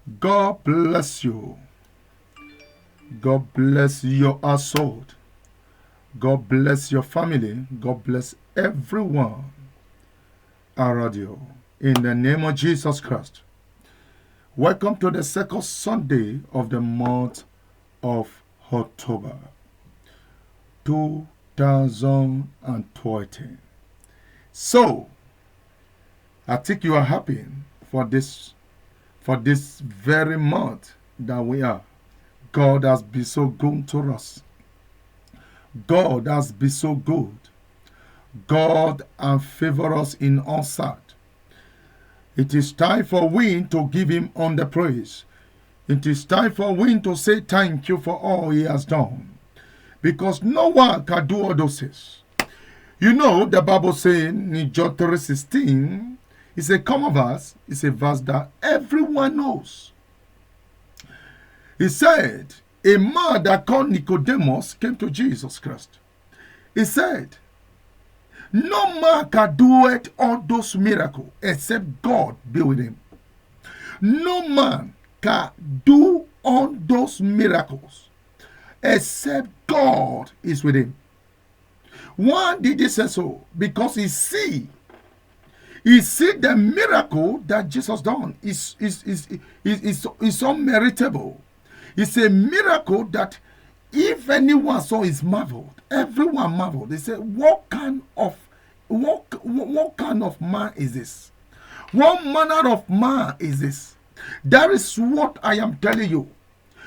God bless you. God bless your household. God bless your family. God bless everyone around you. In the name of Jesus Christ. Welcome to the second Sunday of the month of October 2020. So, I think you are happy for this very month that we are. God has been so good to us. God has been so good. God has favored us in all sides. It is time for we to give him all the praise. It is time for we to say thank you for all he has done. Because no one can do all those things. You know, the Bible saying in John 3:16, it's a common verse. It's a verse that everyone knows. He said, a man that called Nicodemus came to Jesus Christ. He said, no man can do it all those miracles except God be with him. No man can do all those miracles except God is with him. Why did he say so? Because he see the miracle that Jesus done is unmeritable. It's a miracle that if anyone saw is marveled, everyone marveled. They say, what kind of man is this? What manner of man is this? That is what I am telling you.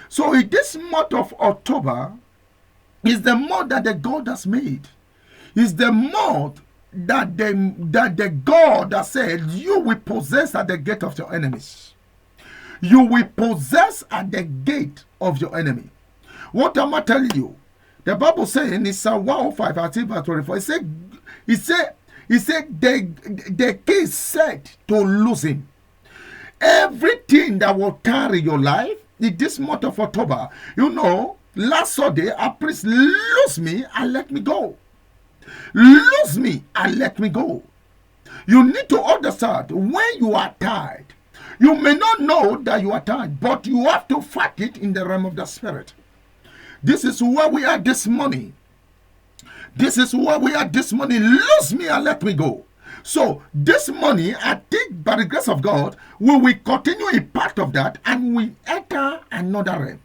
So in this month of October is the month that the God has made. Is the month that the God has said you will possess at the gate of your enemies. You will possess at the gate of your enemy. What am I telling you? The Bible saying in Psalm 105, verse 24, he said the king said to lose him. Everything that will carry your life in this month of October, you know, last Sunday, a priest lose me and let me go. Lose me and let me go. You need to understand when you are tired. You may not know that you are tired, but you have to fight it in the realm of the spirit. This is where we are this morning. This is where we are this morning. Lose me and let me go. So this morning, I think by the grace of God, we will continue a part of that and we enter another realm.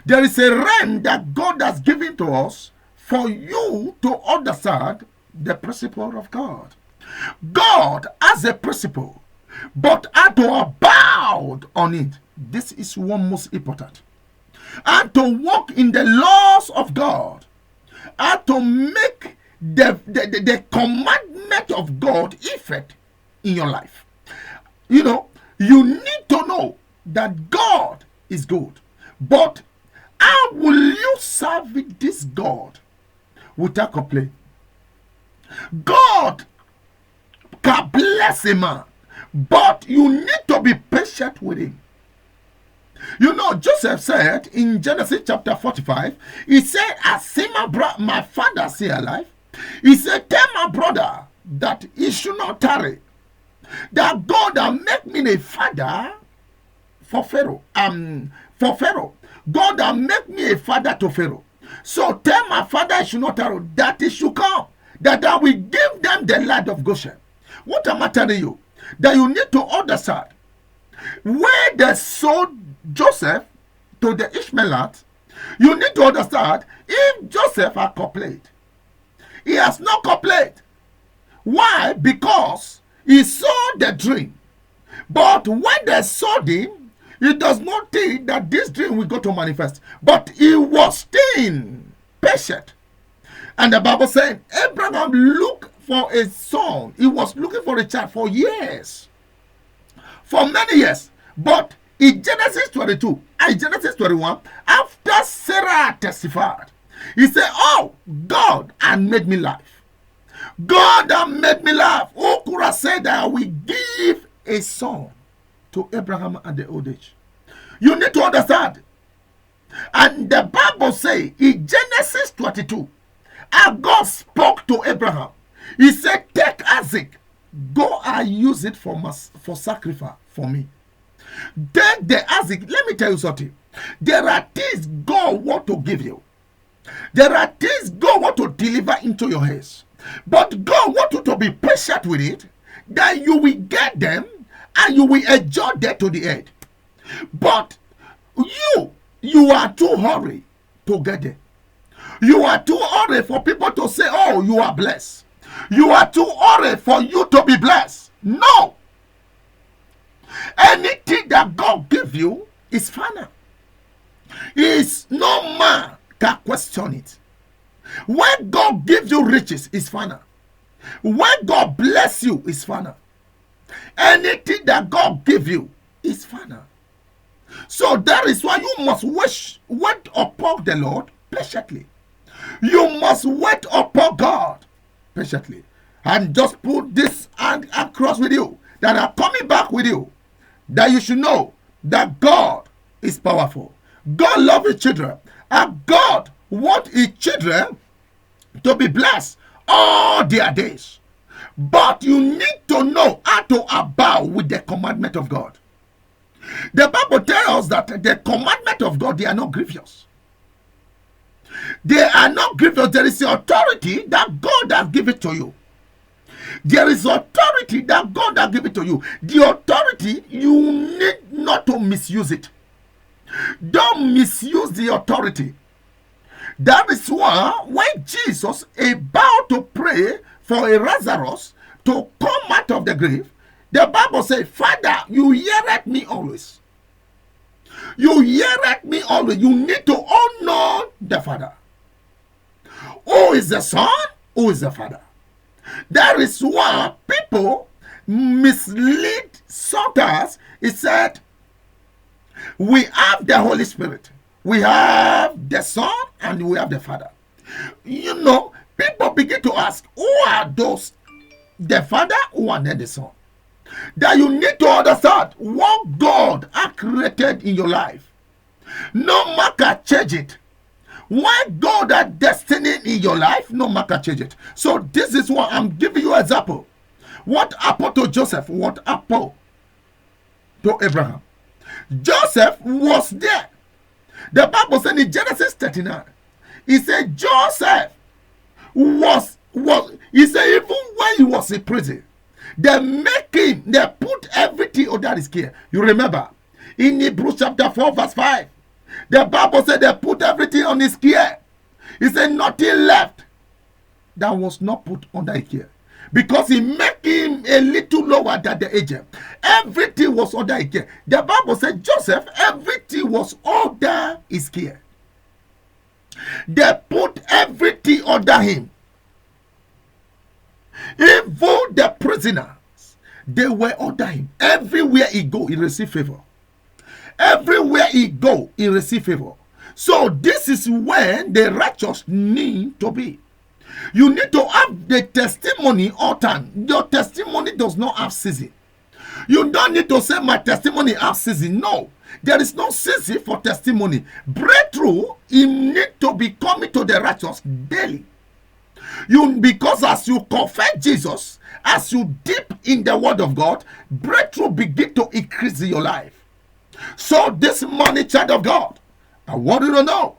There is a realm that God has given to us for you to understand the principle of God. God has a principle, but how to abound on it. This is one most important. And to walk in the laws of God, and to make the commandment of God effect in your life. You know, you need to know that God is good. But how will you serve this God without complaint? God can bless a man, but you need to be patient with him. You know, Joseph said in Genesis chapter 45, he said, I see my father still alive. He said, tell my brother that he should not tarry. That God will make me a father for Pharaoh. God will make me a father to Pharaoh. So tell my father he should not tarry, that he should come, that I will give them the land of Goshen. What am I telling you? That you need to understand. Where they sold Joseph to the Ishmaelites, you need to understand, if Joseph had complained, he has not complained. Why? Because he saw the dream. But when they saw him, he does not think that this dream will go to manifest. But he was staying patient. And the Bible said, Abraham looked for a son. He was looking for a child for years. For many years. But in Genesis 22 and Genesis 21, after Sarah testified, he said, oh, God had made me laugh. God had made me laugh. Who could have said that I will give a son to Abraham at the old age? You need to understand. And the Bible says in Genesis 22, and God spoke to Abraham. He said, take Isaac, go and use it for sacrifice for me. Then they ask, let me tell you something. There are things God want to give you. There are things God want to deliver into your hands. But God want you to be patient with it, that you will get them and you will enjoy them to the end. But you are too hurry to get them. You are too hurry for people to say, oh, you are blessed. You are too hurry for you to be blessed. No. Anything that God give you is final. Is no man can question it. When God gives you riches, is final. When God bless you, is final. Anything that God give you is final. So that is why you must wait upon the Lord patiently. You must wait upon God patiently. And just put this hand across with you, that I'm coming back with you, that you should know that God is powerful. God loves his children. And God wants his children to be blessed all their days. But you need to know how to abide with the commandment of God. The Bible tells us that the commandment of God, they are not grievous. They are not grievous. There is the authority that God has given to you. There is authority that God has given to you. The authority, you need not to misuse it. Don't misuse the authority. That is why when Jesus about to pray for a Lazarus to come out of the grave, the Bible says, Father, you hear at me always. You hear at me always. You need to honor the Father. Who is the Son? Who is the Father? That is why people mislead others. He said, we have the Holy Spirit, we have the Son, and we have the Father. You know, people begin to ask, who are those? The Father, who are then the Son? That you need to understand what God has created in your life. No man can change it. When God has destiny in your life, no man can change it. So this is what I'm giving you an example. What happened to Joseph? What happened to Abraham? Joseph was there. The Bible said in Genesis 39, he said Joseph was he said even when he was in prison, they put everything under his care. You remember in Hebrews chapter 4 verse 5, the Bible said they put everything on his care. He said nothing left that was not put under his care, because he made him a little lower than the Egypt. Everything was under his care. The Bible said Joseph, everything was under his care. They put everything under him. Even the prisoners, they were under him. Everywhere he go, he received favor. Everywhere he go, he receive favor. So this is when the righteous need to be. You need to have the testimony all time. Your testimony does not have season. You don't need to say my testimony has season. No, there is no season for testimony. Breakthrough, you need to be coming to the righteous daily. Because as you confess Jesus, as you dip in the word of God, breakthrough begin to increase in your life. So this morning, child of God, I want you to know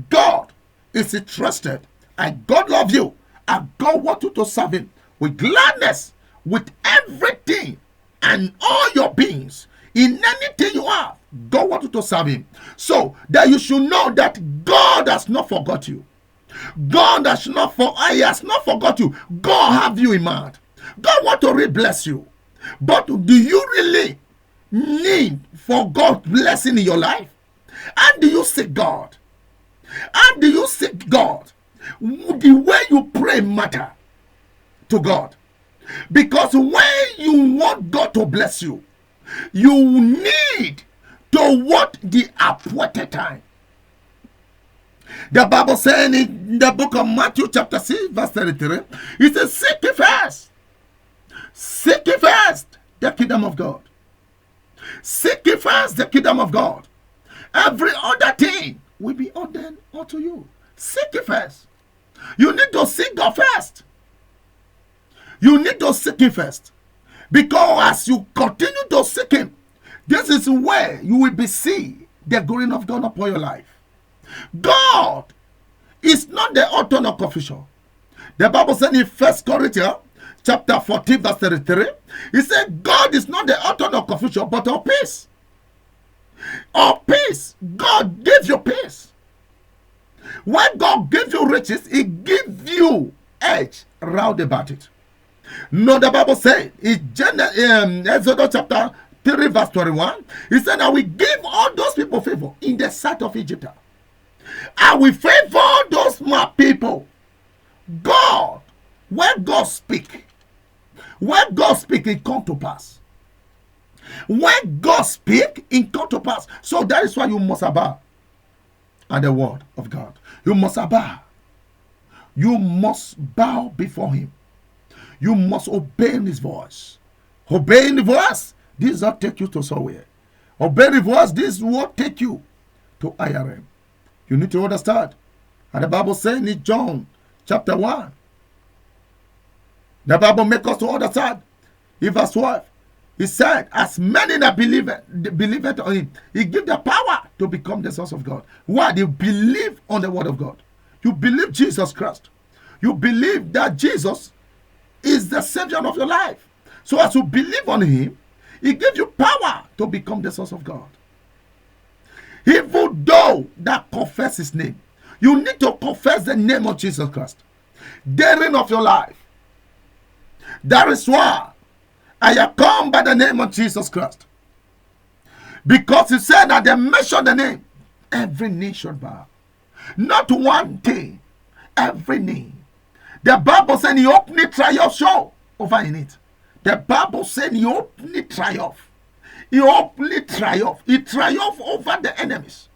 God is interested, and God loves you, and God wants you to serve him with gladness, with everything and all your beings. In anything you have, God wants you to serve him. So that you should know that God has not forgot you. God has not forgot you. God have you in mind. God want to really bless you. But do you really need for God's blessing in your life? And do you seek God? And do you seek God? The way you pray matter to God. Because when you want God to bless you, you need to want the appointed time. The Bible says in the book of Matthew chapter 6 verse 33, it says, seek ye first. Seek ye first the kingdom of God. Seek ye first the kingdom of God. Every other thing will be ordered unto you. Seek ye first. You need to seek God first. You need to seek him first. Because as you continue to seek him, This is where you will be see the glory of God upon your life. God is not the author of confusion. The Bible said in 1 Corinthians chapter 14 verse 33, he said God is not the author of confusion but of peace. Of peace. God gives you peace. When God gives you riches, he gives you edge round about it. No, the Bible said in Exodus chapter 3 verse 21, he said, I will give all those people favor in the sight of Egypt. I will favor those my people. God, when God speak, it come to pass. When God speak, it come to pass. So that is why you must bow at the word of God. You must bow. You must bow before him. You must obey his voice. Obeying the voice, this will take you to somewhere. Obey the voice, this will take you to IRM. You need to understand. And the Bible saying in John chapter 1, the Bible makes us to understand. In verse 12, he said, as many that believe it on him, he gives the power to become the sons of God. Why? They believe on the word of God. You believe Jesus Christ. You believe that Jesus is the Savior of your life. So as you believe on him, he gives you power to become the sons of God. Even though that confess his name, you need to confess the name of Jesus Christ. Daring of your life. That is why I have come by the name of Jesus Christ. Because he said that they mention the name, every knee should bow. Not one thing, every knee. The Bible said he openly triumph show over in it. The Bible said he openly triumph. He openly triumph. He triumph over the enemies.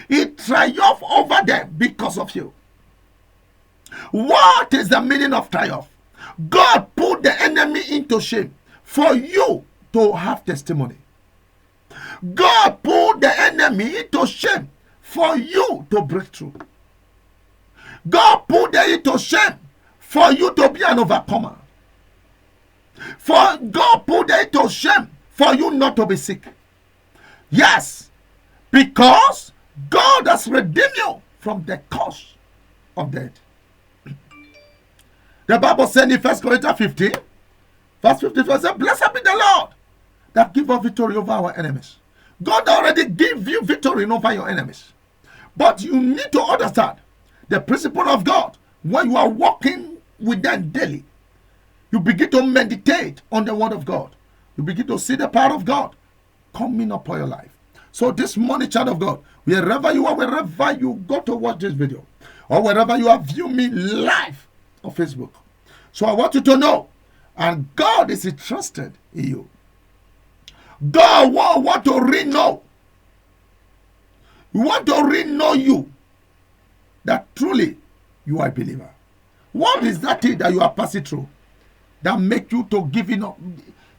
He triumph over them because of you. What is the meaning of triumph? God put the enemy into shame for you to have testimony. God put the enemy into shame for you to break through. God put them into shame for you to be an overcomer. For God put them into shame for you not to be sick. Yes, because God has redeemed you from the curse of death. The Bible said in 1 Corinthians 15, verse 54, says, blessed be the Lord that give us victory over our enemies. God already gave you victory over your enemies. But you need to understand the principle of God. When you are walking with them daily, you begin to meditate on the word of God. You begin to see the power of God coming upon your life. So this morning, child of God, wherever you are, wherever you go to watch this video, or wherever you are viewing me live on Facebook. So I want you to know, and God is interested in you. God want to re-know. We want to re-know you, that truly you are a believer. What is that thing that you are passing through that make you to giving up?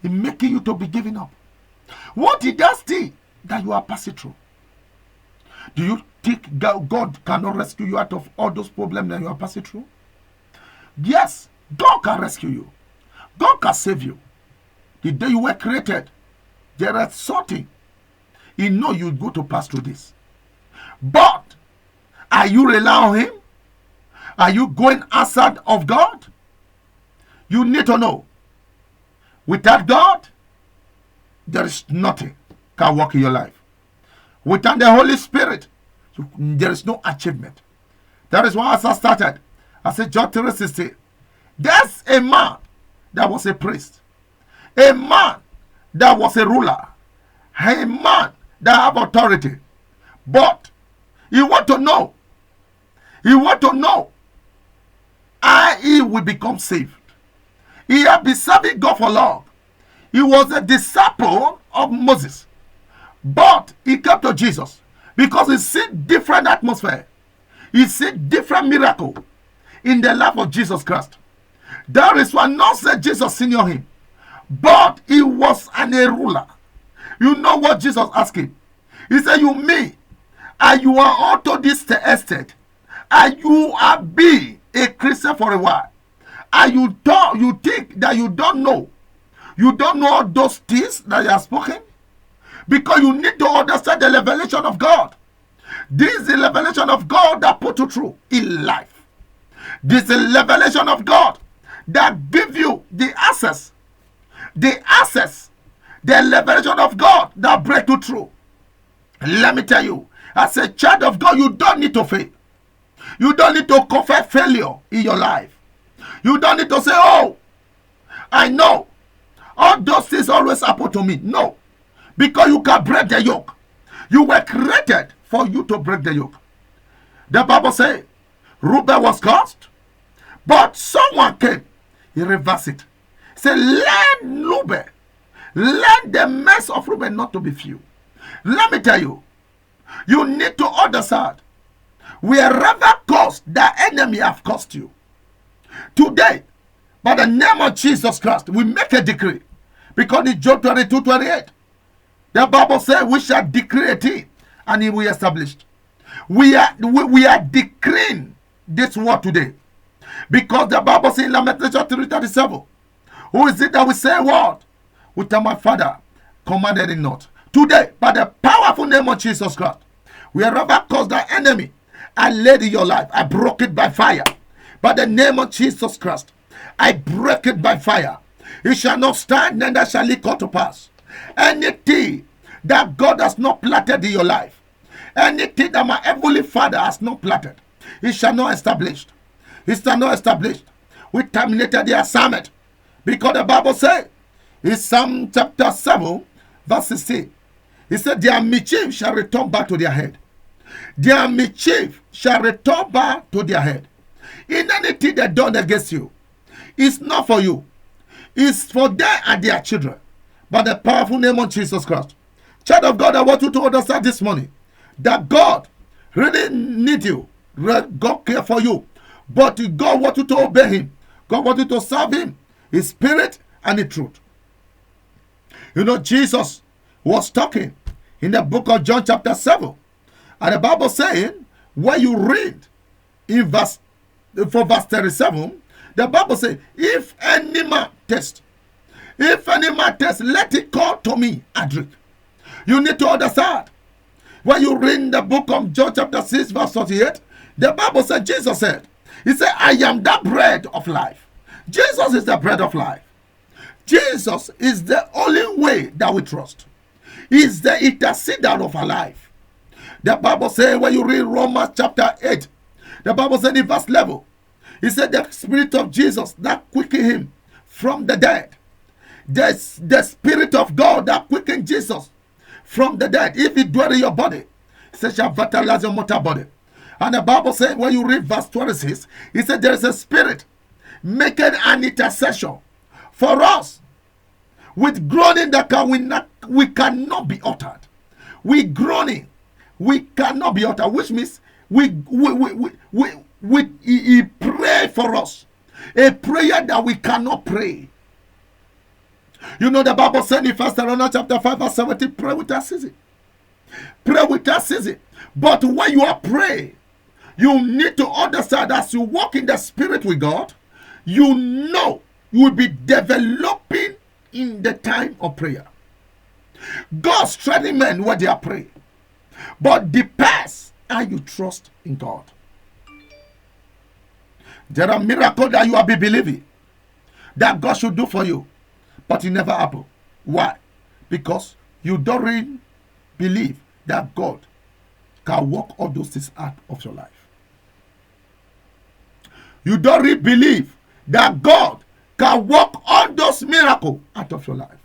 It making you to be giving up. What is that thing that you are passing through? Do you think God cannot rescue you out of all those problems that you are passing through? Yes, God can rescue you. God can save you. The day you were created, there is something. He know you go to pass through this. But are you relying on him? Are you going outside of God? You need to know. Without God, there is nothing can work in your life. Without the Holy Spirit, there is no achievement. That is why as I started, I said John 3:16. There's a man that was a priest. A man that was a ruler. A man that have authority. But he want to know. He want to know how he will become saved. He had been serving God for long. He was a disciple of Moses. But he came to Jesus because he seen different atmosphere. He seen different miracle in the life of Jesus Christ. That is why not say Jesus senior him. But he was a ruler. You know what Jesus asked him? He said, you me, and you are onto this estate, and you are be a Christian for a while. And you think that you don't know all those things that you have spoken? Because you need to understand the revelation of God. This is the revelation of God that put you through in life. This is the revelation of God that give you the access. The revelation of God that break you through. Let me tell you, as a child of God, you don't need to fail. You don't need to confess failure in your life. You don't need to say, oh, I know all those things always happen to me. No, because you can break the yoke. You were created for you to break the yoke. The Bible says Reuben was cursed, but someone came. He reversed it. Say, learn Reuben. Learn the mess of Reuben not to be few. Let me tell you, you need to understand, wherever cost the enemy have cost you, today, by the name of Jesus Christ, we make a decree. Because in Job 22:28, the Bible says we shall decree a thing and it will be established. We are decreeing this word today. Because the Bible says in Lamentation 3:37, who is it that will say a word which my Father commanded it not? Today, by the powerful name of Jesus Christ, wherever caused the enemy and laid in your life, I broke it by fire. By the name of Jesus Christ, I break it by fire. It shall not stand, neither shall it come to pass. Anything that God has not planted in your life, anything that my heavenly Father has not planted, it shall not establish. It shall not establish. We terminated the assignment. Because the Bible says, in Psalm chapter 7, verse 16, it said, their mischief shall return back to their head. Their mischief shall return back to their head. In anything they done against you, it's not for you. It's for them and their children. By the powerful name of Jesus Christ. Child of God, I want you to understand this morning that God really needs you. God care for you. But God wants you to obey Him. God wants you to serve Him. His spirit and the truth. You know, Jesus was talking in the book of John chapter 7. And the Bible saying, when you read in verse 37, the Bible says, if any man test, let it come to me and drink. You need to understand. When you read the book of John chapter 6 verse 38, the Bible said, Jesus said, He said, I am the bread of life. Jesus is the bread of life. Jesus is the only way that we trust. He is the intercessor of our life. The Bible says, when you read Romans chapter 8, the Bible said in verse 11, He said, the Spirit of Jesus that quickened Him from the dead. The Spirit of God that quickened Jesus from the dead. If it dwell in your body, He said, shall vitalize your mortal body. And the Bible said, when you read verse 26, He said, there is a Spirit making an intercession for us with groaning that we cannot be uttered. We groaning, we cannot be uttered, which means He pray for us a prayer that we cannot pray. You know, the Bible said in 1 Thessalonians chapter 5 verse 17, pray without ceasing. Pray without ceasing. But when you are praying, you need to understand, as you walk in the Spirit with God, you know you will be developing in the time of prayer. God strengthens men when they are praying. But depends how you trust in God. There are miracles that you have been believing that God should do for you, but it never happened. Why? Because you don't really believe that God can work all those things out of your life. You don't really believe that God can work all those miracles out of your life.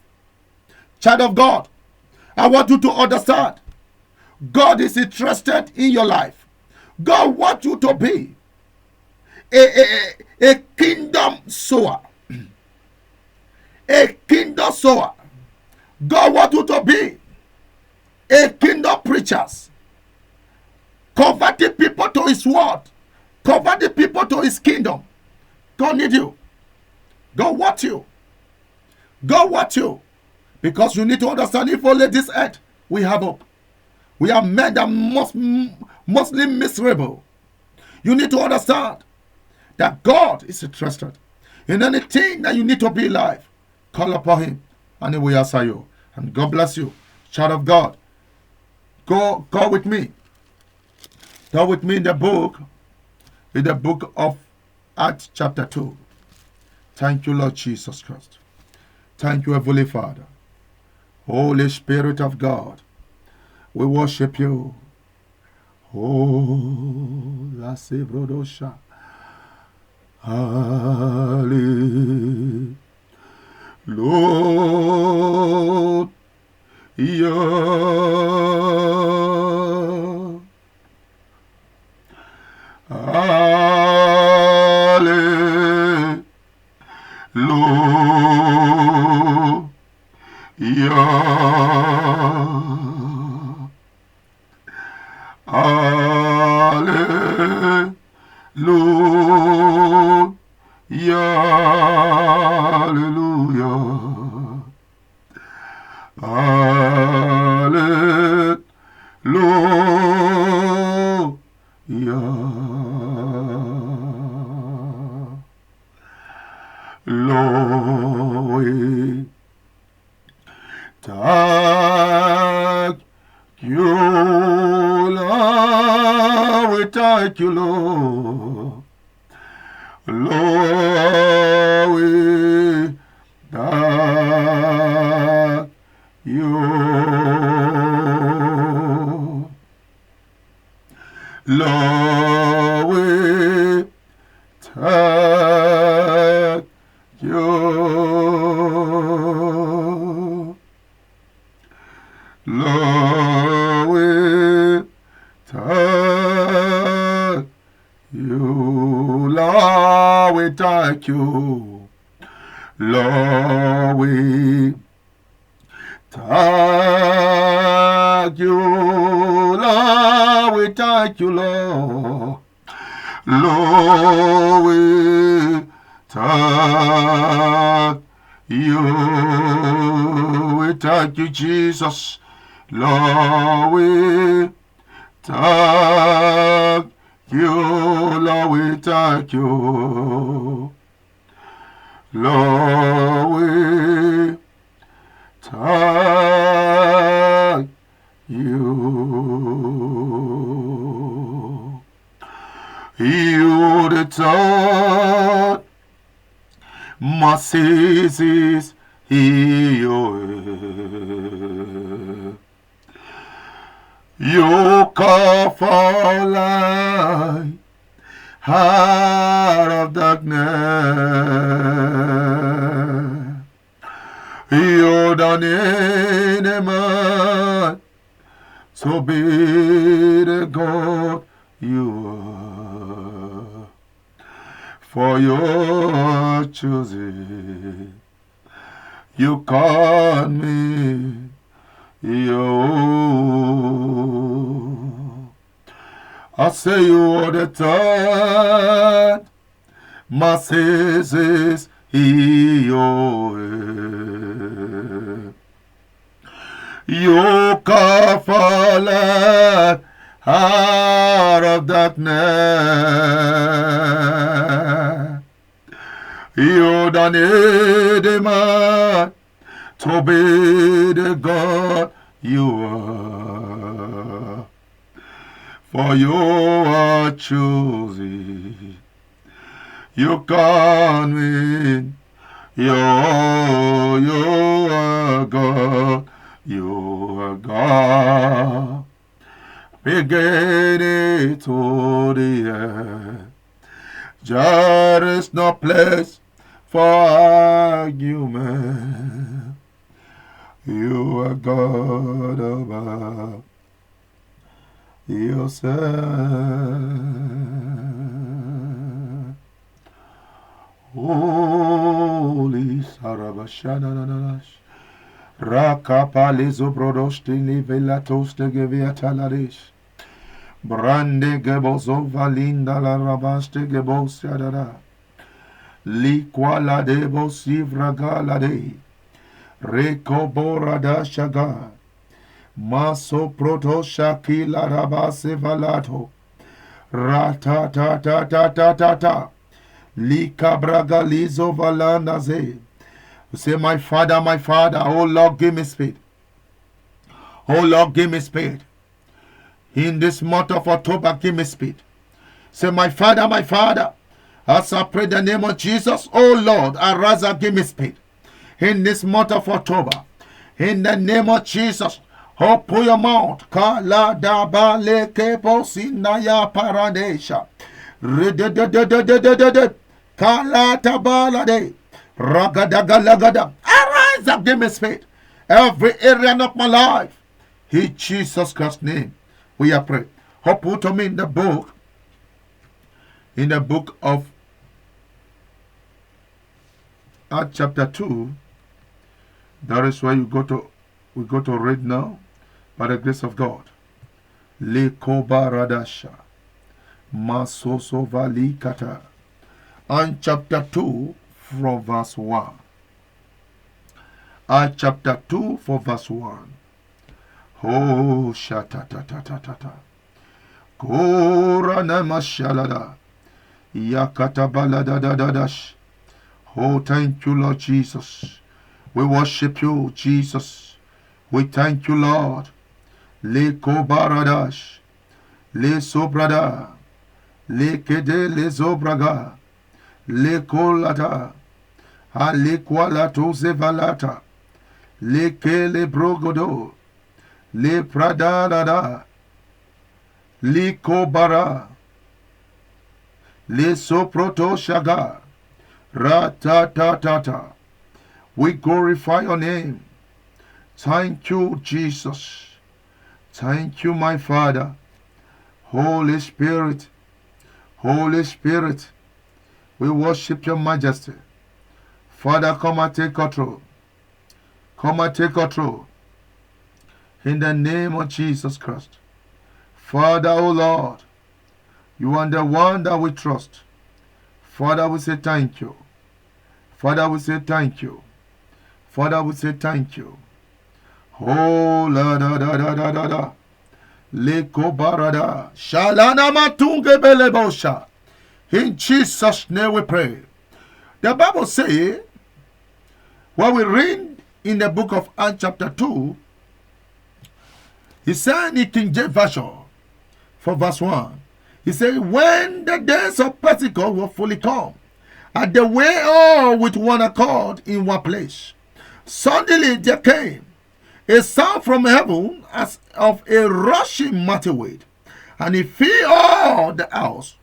Child of God, I want you to understand, God is interested in your life. God wants you to be a kingdom sower. A kingdom sower. God wants you to be a kingdom preacher. Converting people to His word. Converting people to His kingdom. God needs you. God wants you. God wants you. Because you need to understand, if only this earth we have hope. We are men that mostly miserable. You need to understand that God is interested in anything that you need to be alive. Call upon Him and He will answer you. And God bless you. Child of God, go with me. Go with me in the book of Acts chapter 2. Thank you, Lord Jesus Christ. Thank you, Heavenly Father. Holy Spirit of God, we worship you. Oh, la sebrodosha. Hallelujah. Lord, yeah. Hallelujah. Hallelujah. Hallelujah. Hallelujah. Lord, thank you, Lord. We thank you, Lord. Lord, we thank you. Lord, we thank you. Lord, we thank you. Lord, we thank you. Lord, we thank you. Lord, we thank you, Lord. Lord, we thank you. We thank you, Jesus. Lord, we thank you. Lord, we thank you. Lord, we thank you. You the taught my ceases here. You call for light out of darkness. You don't need a man, so be the God you are. For your choosing, you call me you. I say you are the third, my sins is you. You call for light out of darkness. You don't need a man to be the God you are. For you are choosing. You can't win. You are God. You are God. Beginning to the end. There is no place for argument. You are God above yourself. Holy Sarabashana. Rakapalizo brodosti velatos de geviatalaris. Brande gebozova linda la rabaste gebosiadara. Liquala debo sivraga de. Recoborada shaga. Maso proto shakila rabase valato. Rata ta ta ta ta ta ta. Likabraga lizo valanaze. Say, my father, oh Lord, give me speed. Oh Lord, give me speed. In this month of October, give me speed. Say, my Father, as I pray the name of Jesus, oh Lord, arise and give me speed. In this month of October, in the name of Jesus, open your mouth. Kala daba leke posinaya paradesha. Kala tabalade. Ragadagalagada. Arise and give me speed. Every area of my life. In Jesus Christ's name, we are praying. Put them in the book of Acts chapter 2. That is where we go to read now, by the grace of God. Lekobaradasha Masosovalikata. And chapter 2 from verse 1. Acts chapter 2 for verse 1. Oh, shatatatata. Korana mashalada. Yakatabaladadadash. Oh, thank you, Lord Jesus. We worship you, Jesus. We thank you, Lord. Le kobaradash. Le sobrada. Le kede le zobraga. Le kolata. Ale kwalato zevalata. Le kele brogodo. Le pradada. Le kobara. Le soproto shaga. Ra-ta-ta-ta-ta. We glorify your name. Thank you, Jesus. Thank you, my Father. Holy Spirit, Holy Spirit, we worship your majesty. Father, come and take control. Come and take control. In the name of Jesus Christ. Father, O Lord, you are the one that we trust. Father, we say thank you. Father, we say thank you. Father, we say thank you. Oh, la da da da da da da. Leko barada. Shalana matunge belebosha. In Jesus' name we pray. The Bible says, when we read in the book of Acts chapter 2, he said in King James Version, for verse 1, he said, when the days of Pentecost were fully come, and they were all with one accord in one place, suddenly there came a sound from heaven as of a rushing mighty wind, and it filled all the house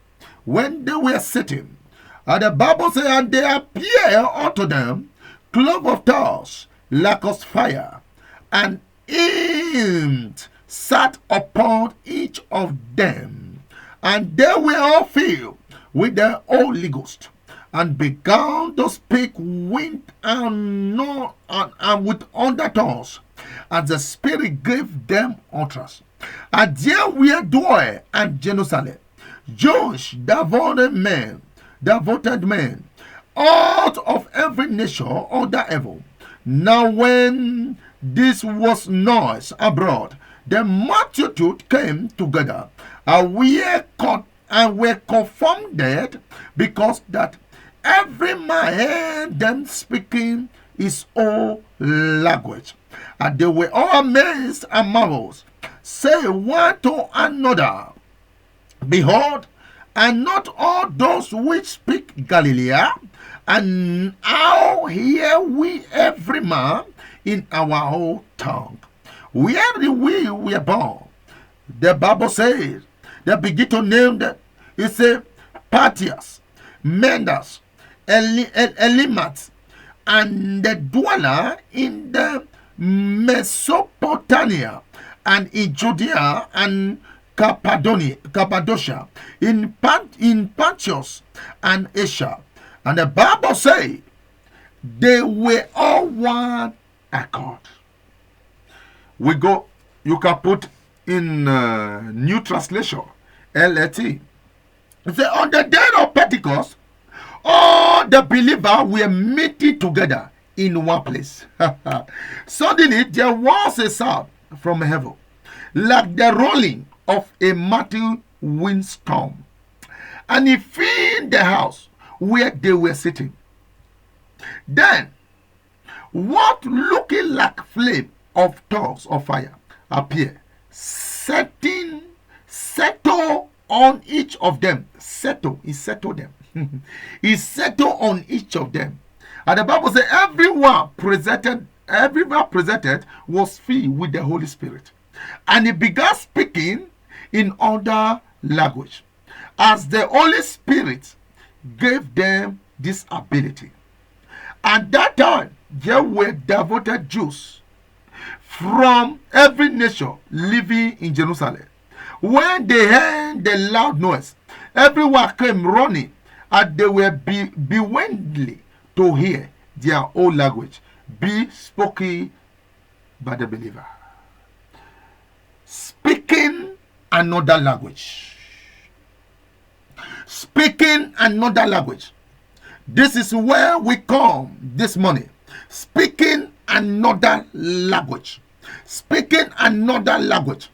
when they were sitting. And the Bible says, and there appeared unto them cloven of tongues like of fire, and it sat upon each of them. And they were all filled with the Holy Ghost, and began to speak with and with undertones, and the Spirit gave them utterance. And there were dwell at Jerusalem Jewish devoted men, out of every nation under heaven. Now when this was noise abroad, the multitude came together, and were confounded, because that every man heard them speaking his own language. And they were all amazed and marveled, say one to another, behold, and not all those which speak Galilee, and how hear we every man in our own tongue, where we were born. The Bible says, they begin to name them. It says Parthians, Medes, Elamites, and the dweller in the Mesopotamia, and in Judea and Cappadocia, in Pontus and Asia. And the Bible says they were all one accord. You can put in New Translation, LAT. It says, on the day of Pentecost, all the believers were meeting together in one place. Suddenly there was a sound from heaven, like the rolling of a mighty windstorm, and it filled the house where they were sitting. Then what looking like flame of tongues of fire appear, settle on each of them. Settle, he settled them. He settled on each of them. And the Bible says everyone presented was filled with the Holy Spirit. And he began speaking in other language, as the Holy Spirit gave them this ability. At that time, there were devoted Jews from every nation living in Jerusalem. When they heard the loud noise, everyone came running, and they were bewildered to hear their own language be spoken by the believer. Speaking another language. Speaking another language. This is where we come this morning. Speaking another language. Speaking another language.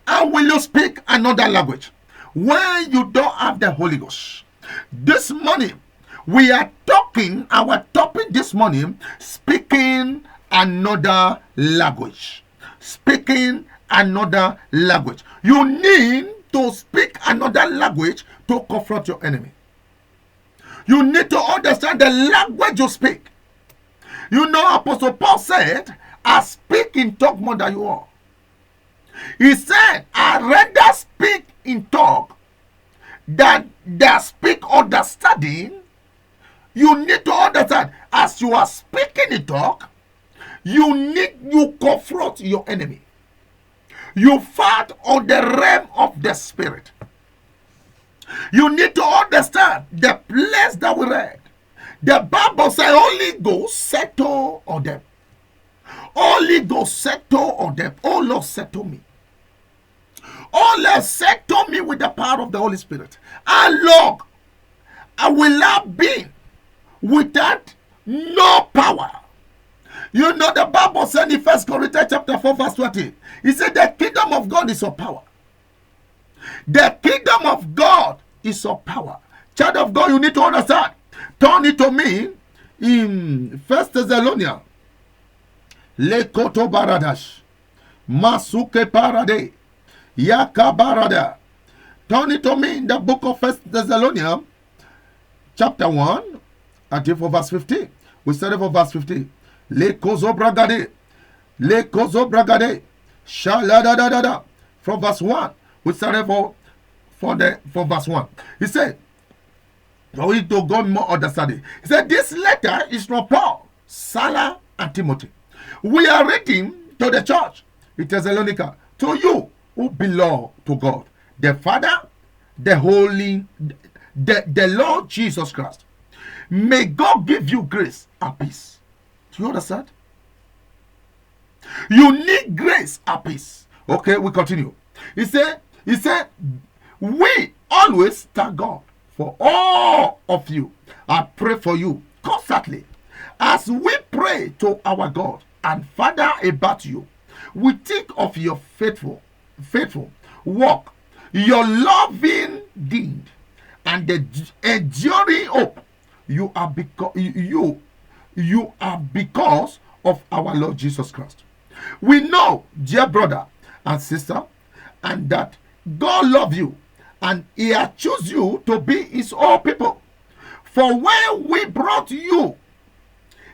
How will you speak another language when you don't have the Holy Ghost? This morning, we are talking, our topic this morning, speaking another language. Speaking another language. You need to speak another language to confront your enemy. You need to understand the language you speak. You know, Apostle Paul said, I speak in talk more than you all. He said, I rather speak in talk than speak understanding. You need to understand, as you are speaking in talk, you confront your enemy. You fight on the realm of the spirit. You need to understand the place that we read. The Bible says, Holy Ghost settle on them. Holy Ghost settle on them. Oh Lord, settle me. Oh Lord, settle me with the power of the Holy Spirit. And Lord, I will not be without no power. You know, the Bible said in 1 Corinthians chapter 4 verse 20, he said the kingdom of God is of power. The kingdom of God is of power. Child of God, you need to understand. Turn it to me in 1 Thessalonians. Lekoto baradash. Masuke parade. Yaka barada. Turn it to me in the book of 1 Thessalonians chapter 1 and for verse 15. We started for verse 15. Lekozo bragade. Lekozo bragade. Shaladadadada. From verse 1. We started for verse 1. He said, for we to go more understanding. He said, this letter is from Paul, Silas, and Timothy. We are reading to the church in Thessalonica, to you who belong to God, the Father, the Holy, the Lord Jesus Christ. May God give you grace and peace. Do you understand? You need grace and peace. Okay, we continue. He said, we always thank God for all of you. I pray for you constantly. As we pray to our God and Father about you, we think of your faithful work, your loving deed, and the enduring hope you are because of our Lord Jesus Christ. We know, dear brother and sister, and that God loves you and he has chosen you to be his own people. For when we brought you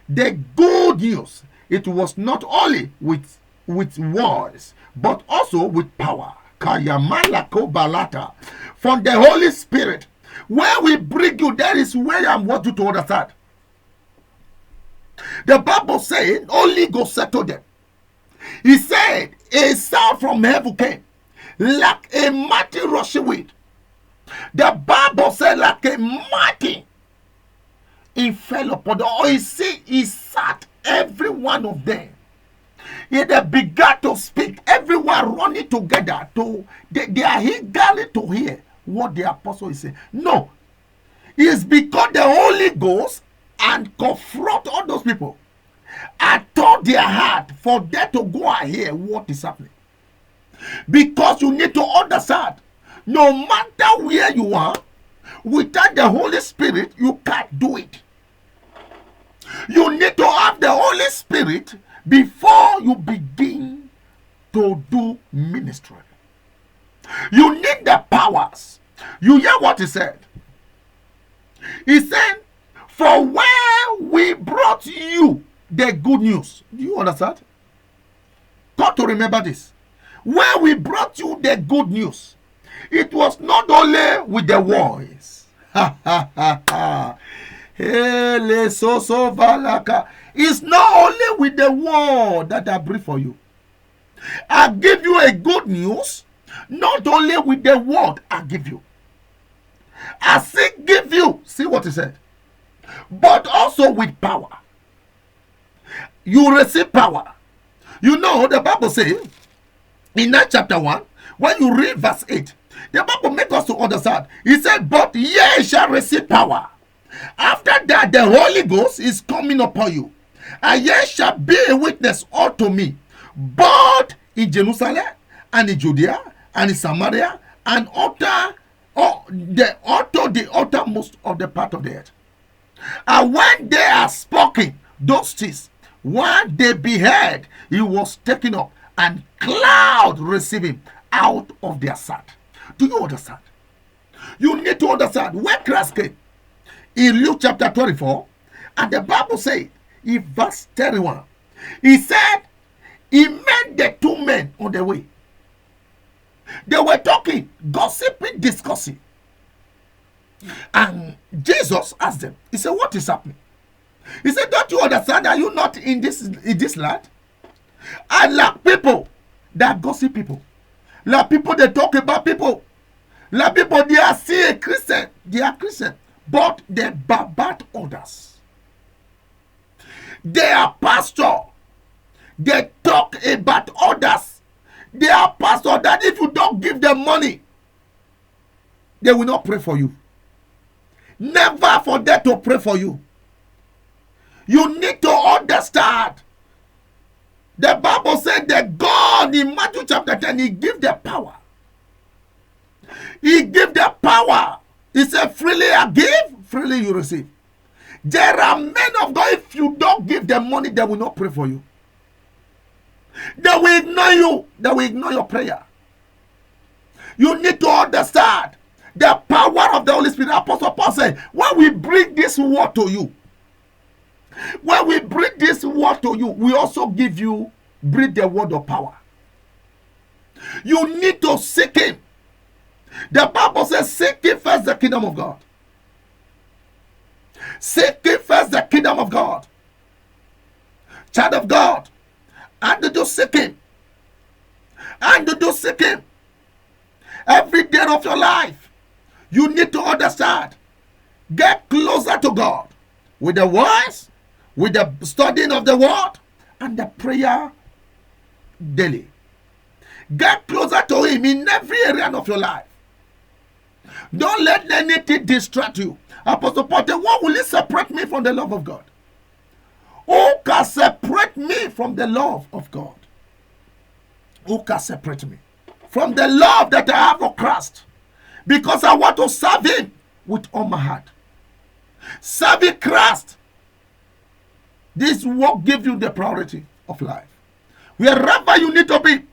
the good news, it was not only with words, but also with power. Kayamalako balata. From the Holy Spirit. When we bring you, that is where I want you to understand. The Bible says, Holy Ghost settled them. He said, a sound from heaven came, like a mighty rushing wind. The Bible said, like a mighty, it fell upon the oil. He sat every one of them. They began to speak, everyone running together. They are eagerly to hear what the apostle is saying. No, it's because the Holy Ghost and confront all those people. I told their heart for them to go and hear what is happening. Because you need to understand, no matter where you are, without the Holy Spirit, you can't do it. You need to have the Holy Spirit before you begin to do ministry. You need the powers. You hear what he said? He said, for where we brought you the good news. Do you understand? Got to remember this. Where we brought you the good news, it was not only with the voice. Ha ha ha ha. It's not only with the word that I bring for you. I give you a good news, not only with the word I give you. I still give you, see what he said, but also with power. You receive power. You know, the Bible says in Acts chapter 1, when you read verse 8, the Bible makes us to understand. He said, but ye shall receive power. After that, the Holy Ghost is coming upon you, and ye shall be a witness unto me, both in Jerusalem and in Judea and in Samaria and the uttermost of the part of the earth. And when they are spoken those things, while they beheld, he was taken up, and cloud received him out of their sight. Do you understand? You need to understand when Christ came in Luke chapter 24, and the Bible said in verse 31, he said he met the two men on the way. They were talking, gossiping, discussing. And Jesus asked them, he said, what is happening? He said, don't you understand? Are you not in this land? And like people that gossip people, like people that talk about people, like people they are still Christian, they are Christian, but they bad others. They are pastor. They talk about others. They are pastor that if you don't give them money, they will not pray for you. Never forget to pray for you. You need to understand. The Bible said that God in Matthew chapter 10, he gave the power. He gave the power. He said, freely I give, freely you receive. There are men of God, if you don't give them money, they will not pray for you. They will ignore you. They will ignore your prayer. You need to understand the power of the Holy Spirit. Apostle Paul said, when we bring this word to you, when we bring this word to you, we also bring the word of power. You need to seek him. The Bible says, seek ye first the kingdom of God. Seek ye first the kingdom of God. Child of God, and do seek him. And do seek him. Every day of your life, you need to understand. Get closer to God with the words, with the studying of the word, and the prayer daily. Get closer to him in every area of your life. Don't let anything distract you. Apostle Paul said, what will it separate me from the love of God? Who can separate me from the love of God? Who can separate me from the love that I have for Christ? Because I want to serve him with all my heart. Serving Christ. This will give you the priority of life. Wherever you need to be.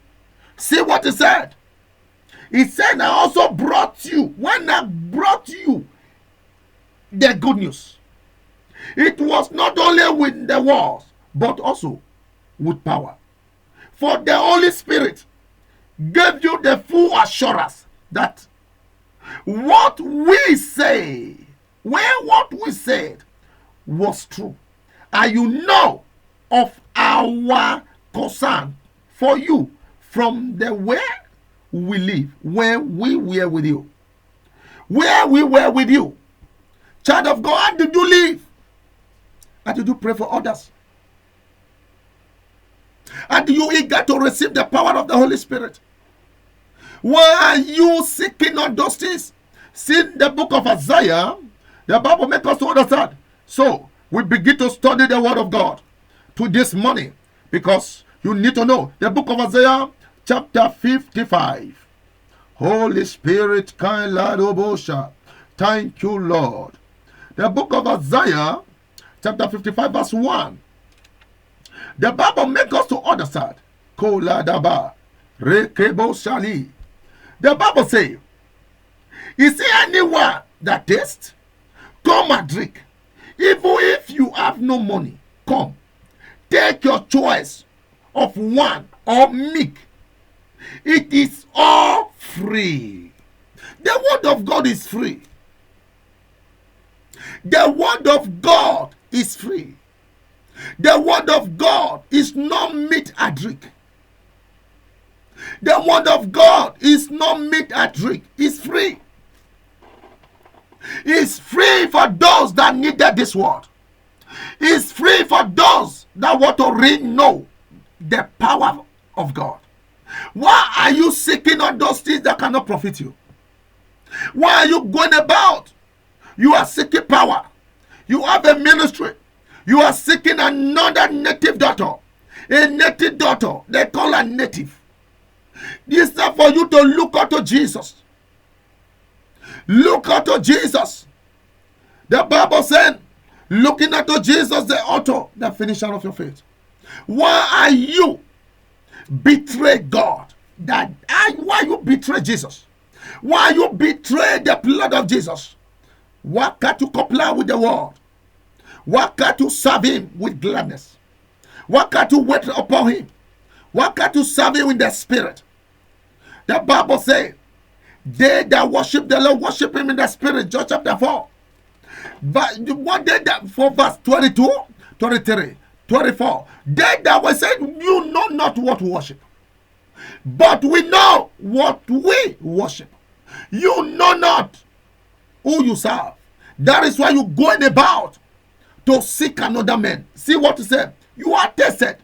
See what he said. He said, I also brought you. When I brought you the good news, it was not only with the words, but also with power. For the Holy Spirit gave you the full assurance that what we say, what we said was true. And you know of our concern for you from the where we live, where we were with you. Where we were with you. Child of God, how did you live? How did you pray for others? How do you eager to receive the power of the Holy Spirit? Why are you seeking all those things? See the book of Isaiah, the Bible makes us to understand. So, we begin to study the word of God to this morning, because you need to know the book of Isaiah chapter 55. Holy Spirit, kind Lord, thank you, Lord. The book of Isaiah chapter 55 verse 1. The Bible makes us to understand. Koladaba. Rekebo shali. The Bible says, is there anyone that tastes? Come and drink. Even if you have no money, come. Take your choice of wine or milk. It is all free. The word of God is free. The word of God is free. The word of God is not meat and drink. The word of God is not meat and drink. It's free. It's free for those that needed this word. It's free for those that want to really know the power of God. Why are you seeking on those things that cannot profit you? Why are you going about? You are seeking power. You have a ministry. You are seeking another native daughter. A native daughter. They call her native. This is for you to look unto Jesus. Look unto Jesus. The Bible said, looking unto Jesus, the author, the finisher of your faith. Why are you betray God? Why you betray Jesus? Why you betray the blood of Jesus? Why can't you comply with the word? Why can't you serve him with gladness? Why can't you wait upon him? Why can't you serve him in the spirit? The Bible says, they that worship the Lord worship him in the spirit. John chapter 4. What they that for verse 22, 23, 24. They that were saying, you know not what worship, but we know what we worship. You know not who you serve. That is why you going about to seek another man. See what he said. You are tested.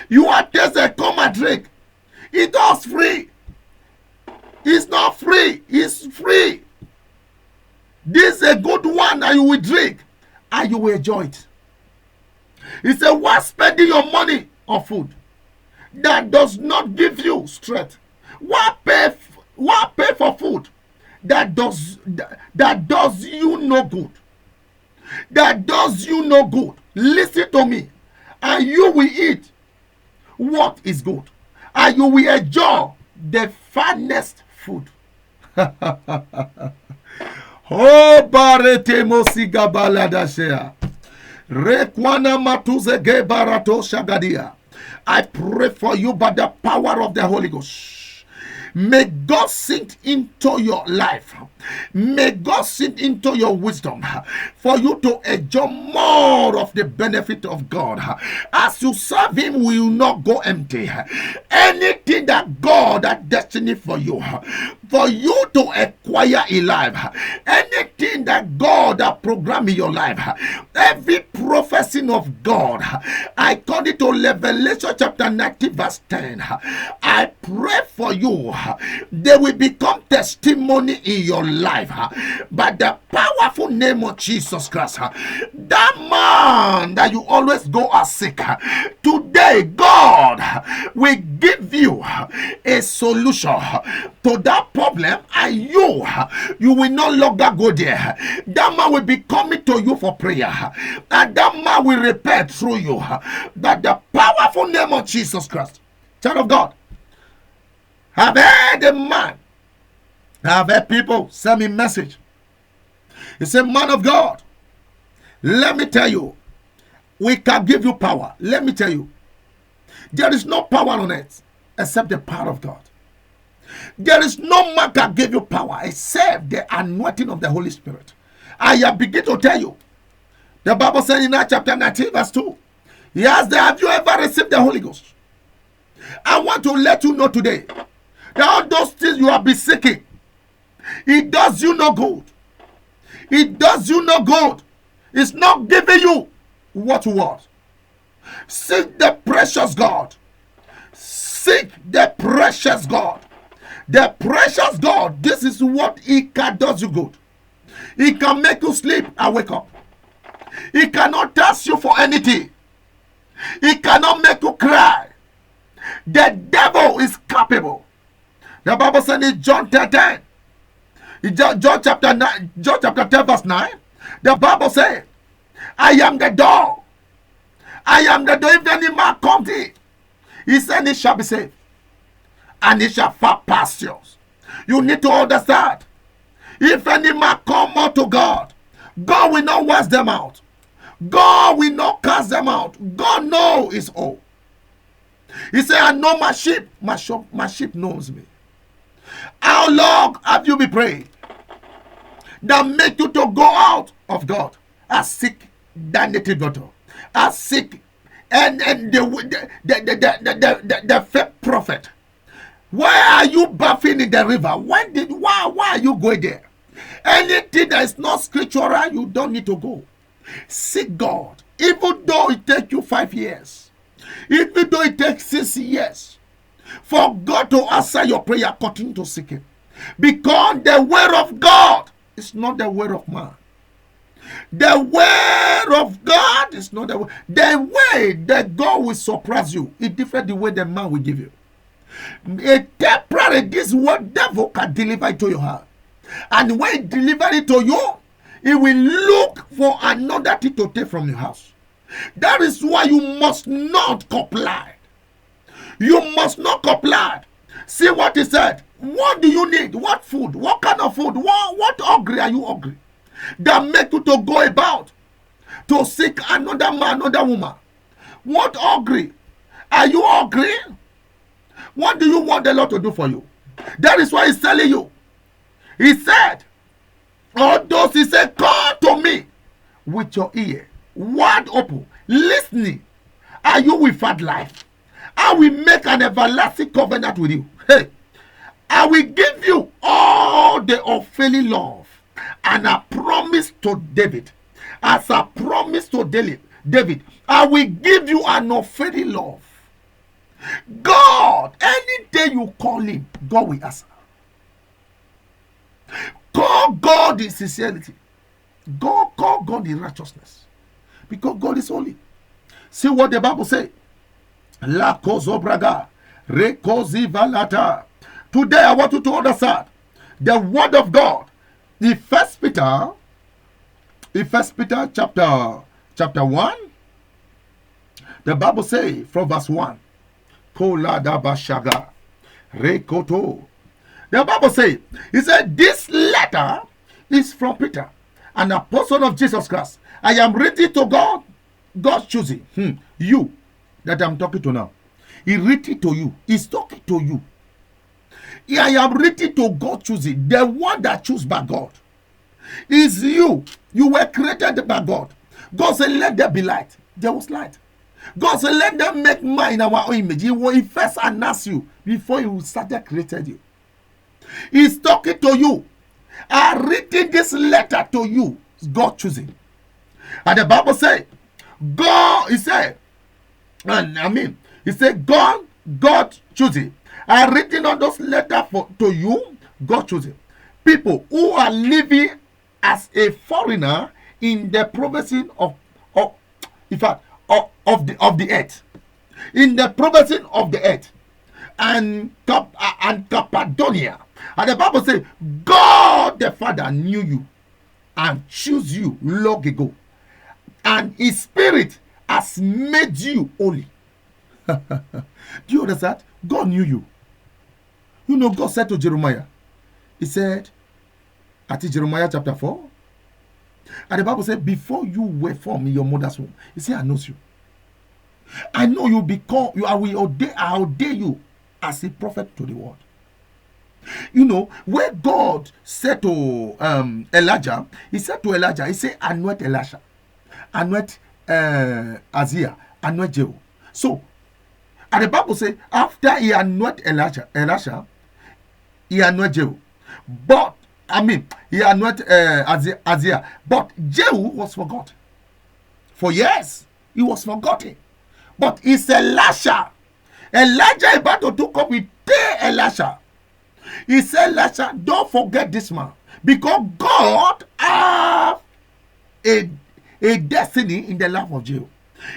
You are tested. Come and drink. It is free. It's not free. It's free. This is a good one that you will drink and you will enjoy it. He said, why spending your money on food that does not give you strength? Why pay for food that does you no good? That does you no good. Listen to me, and you will eat what is good, and you will enjoy the finest food. Oh, barete mosiga baladashea. Rekwana matuze ge barato shagadia. I pray for you by the power of the Holy Ghost. May God sink into your life. May God sink into your wisdom for you to enjoy more of the benefit of God. As you serve him, will you not go empty. Anything that God has destined for you to acquire in life, anything that God has programmed in your life, every prophecy of God, according to Revelation chapter 19 verse 10, I pray for you. They will become testimony in your life by the powerful name of Jesus Christ. That man that you always go and seek, today God will give you a solution to that problem, and you will no longer go there. That man will be coming to you for prayer, and that man will repent through you by the powerful name of Jesus Christ. Child of God, I've heard a man, I've heard people send me a message. He said, man of God, let me tell you, we can give you power. Let me tell you, there is no power on earth except the power of God. There is no man can give you power except the anointing of the Holy Spirit. I begin to tell you, the Bible said in Acts chapter 19 verse 2, he asked, have you ever received the Holy Ghost? I want to let you know today that all those things you have been seeking, it does you no good. It does you no good. It's not giving you what you want. Seek the precious God. Seek the precious God. The precious God, this is what He can does you good. He can make you sleep and wake up. He cannot ask you for anything. He cannot make you cry. The devil is capable. The Bible said in John 10, John chapter 10 verse 9, the Bible says, I am the door. I am the door. If any man comes in, he said he shall be saved. and he shall find pastures. You need to understand. If any man come unto God, God will not wash them out. God will not cast them out. God knows his own. He said, I know my sheep. My sheep knows me. How long have you been praying that make you to go out of God and seek that native daughter, and seek and the fake prophet? Why are you bathing in the river? Why are you going there? Anything that is not scriptural, you don't need to go. Seek God, even though it takes you 5 years, even though it takes 6 years, for God to answer your prayer. Continue to seek Him, because the word of God is not the word of man. The word of God is not the way. The way that God will surprise you is different the way the man will give you. A temporary, this word devil can deliver it to your heart. And when he deliver it to you, he will look for another thing to take from your house. That is why you must not comply. You must not comply. See what he said. What do you need? What food? What kind of food? What hungry are you hungry? That make you to go about to seek another man, another woman. What hungry? Are you hungry? What do you want the Lord to do for you? That is why he's telling you. He said, all those, he said, come to me with your ear wide open, listening, and you will find life. I will make an everlasting covenant with you. Hey, I will give you all the unfailing love, and I promise to David, as I promised to David, I will give you an unfailing love. God, any day you call him, God will answer. Call God in sincerity. Call God in righteousness. Because God is holy. See what the Bible says. La kozobraga, rekozivalata. Today I want you to understand the word of God. In First Peter chapter 1, the Bible says from verse 1. Koladabashaga, rekoto. The Bible says, he said, this letter is from Peter, an apostle of Jesus Christ. I am written to God, God's choosing. You that I'm talking to now. He written to you. He's talking to you. I am written to God choosing. The one that chose by God is you. You were created by God. God said, let there be light. There was light. God said, let them make man in our own image. He first announced you before he started creating you. He's talking to you. I'm reading this letter to you. God choosing. And the Bible says, God, he said, he said, God choosing. I'm reading on those letters to you, God choosing. People who are living as a foreigner in the provinces of the earth. In the provinces of the earth. And Cappadocia. And the Bible says, God the Father knew you and chose you long ago. And his spirit has made you holy. Do you understand? God knew you. You know, God said to Jeremiah, he said, at Jeremiah chapter 4, and the Bible said, before you were formed in your mother's womb, he said, I know you. I know you become, I ordain you as a prophet to the world. You know, where God said to Elijah, he said to Elijah, he said, anoint Elisha, anoint Azia, anoint Jehu. So, and the Bible says, after he anointed Elisha, he anointed Jehu. But, he anointed Azia. But Jehu was forgotten. For years, he was forgotten. But it's Elisha. Elijah about to take up with Elisha. He said, Elisha, don't forget this man. Because God have a destiny in the life of Jehu.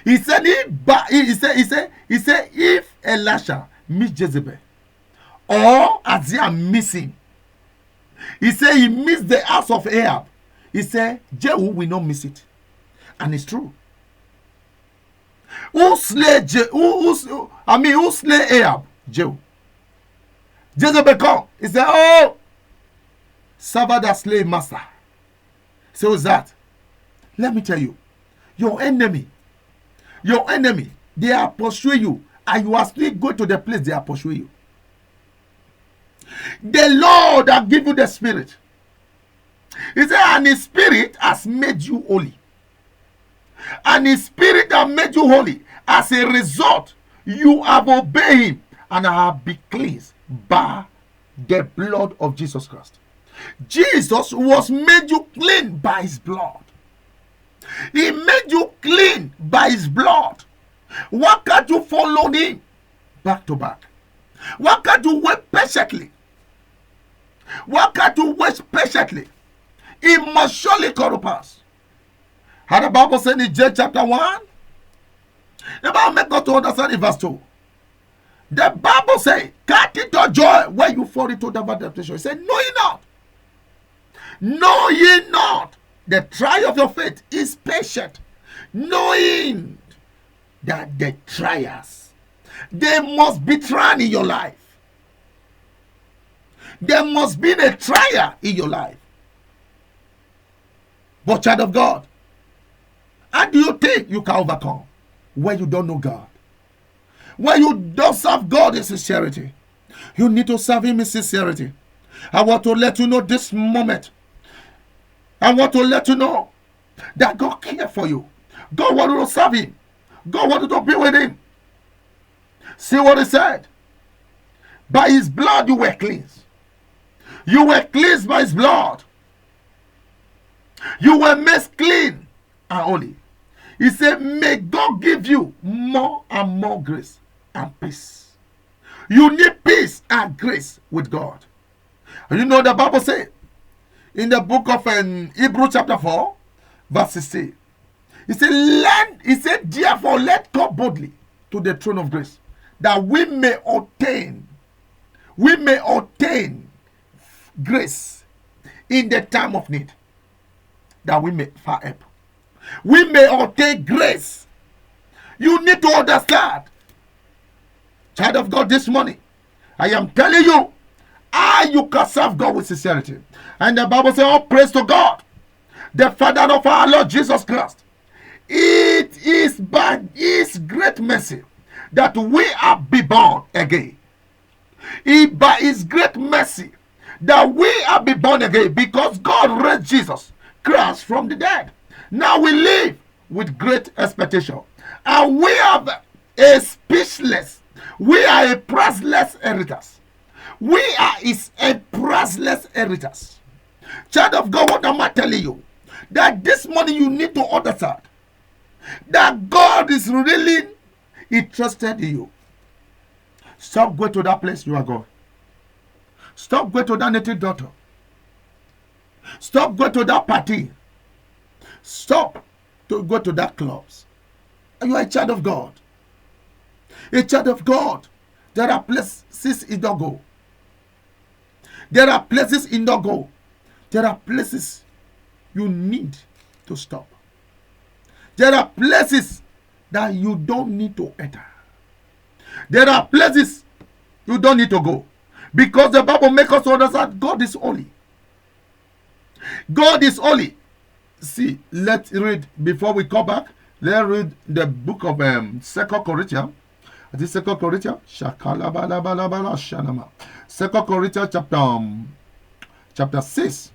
He said, if Elisha meets Jezebel, or Azia missing, he said he missed the house of Ahab. He said, Jehu will not miss it. And it's true. Who slay Ahab? Jehu. Jezebel come. He said, oh, servant that slave master. So is that. Let me tell you, your enemy, they are pursuing you, and you are still going to the place they are pursuing you. The Lord that give you the spirit. He said, and his spirit has made you holy. And his spirit that made you holy, as a result, you have obeyed him and have been cleansed by the blood of Jesus Christ. Jesus was made you clean by his blood. He made you clean by his blood. Why can't you follow him back to back? Why can't you wait patiently? Why can't you wait patiently? It must surely come to pass. How the Bible said in James chapter 1, the Bible makes us to understand in verse 2. The Bible says, count it your joy when you fall into the temptation. It said, know ye not, the trial of your faith is patient, knowing that the trials, they must be tried in your life. There must be a trial in your life. But child of God, how do you think you can overcome when you don't know God? When you don't serve God in sincerity, you need to serve him in sincerity. I want to let you know this moment. I want to let you know that God cares for you. God wanted to serve him. God wanted to be with him. See what he said? By his blood you were cleansed. You were cleansed by his blood. You were made clean and holy. He said, may God give you more and more grace and peace. You need peace and grace with God. And you know the Bible says in the book of Hebrews chapter 4, verse 16. He said, therefore let God boldly to the throne of grace, that we may obtain grace in the time of need, that we may find help. We may obtain grace. You need to understand, child of God, this morning, I am telling you, how you can serve God with sincerity. And the Bible says, all praise to God, the Father of our Lord Jesus Christ. It is by his great mercy that we have been born again. It by his great mercy that we have been born again, because God raised Jesus Christ from the dead. Now we live with great expectation. And we have a speechless, we are a priceless inheritance. We are his priceless inheritance. Child of God, what am I telling you? That this morning you need to understand that God is really interested in you. Stop going to that place you are going. Stop going to that native daughter. Stop going to that party. Stop to go to that clubs. You are a child of God. A child of God. There are places you don't go. There are places you don't go. There are places you need to stop. There are places that you don't need to enter. There are places you don't need to go. Because the Bible makes us understand God is holy. God is holy. See, let's read, before we come back, let's read the book of 2 Corinthians. This 2 Corinthians, 2 Corinthians chapter 6.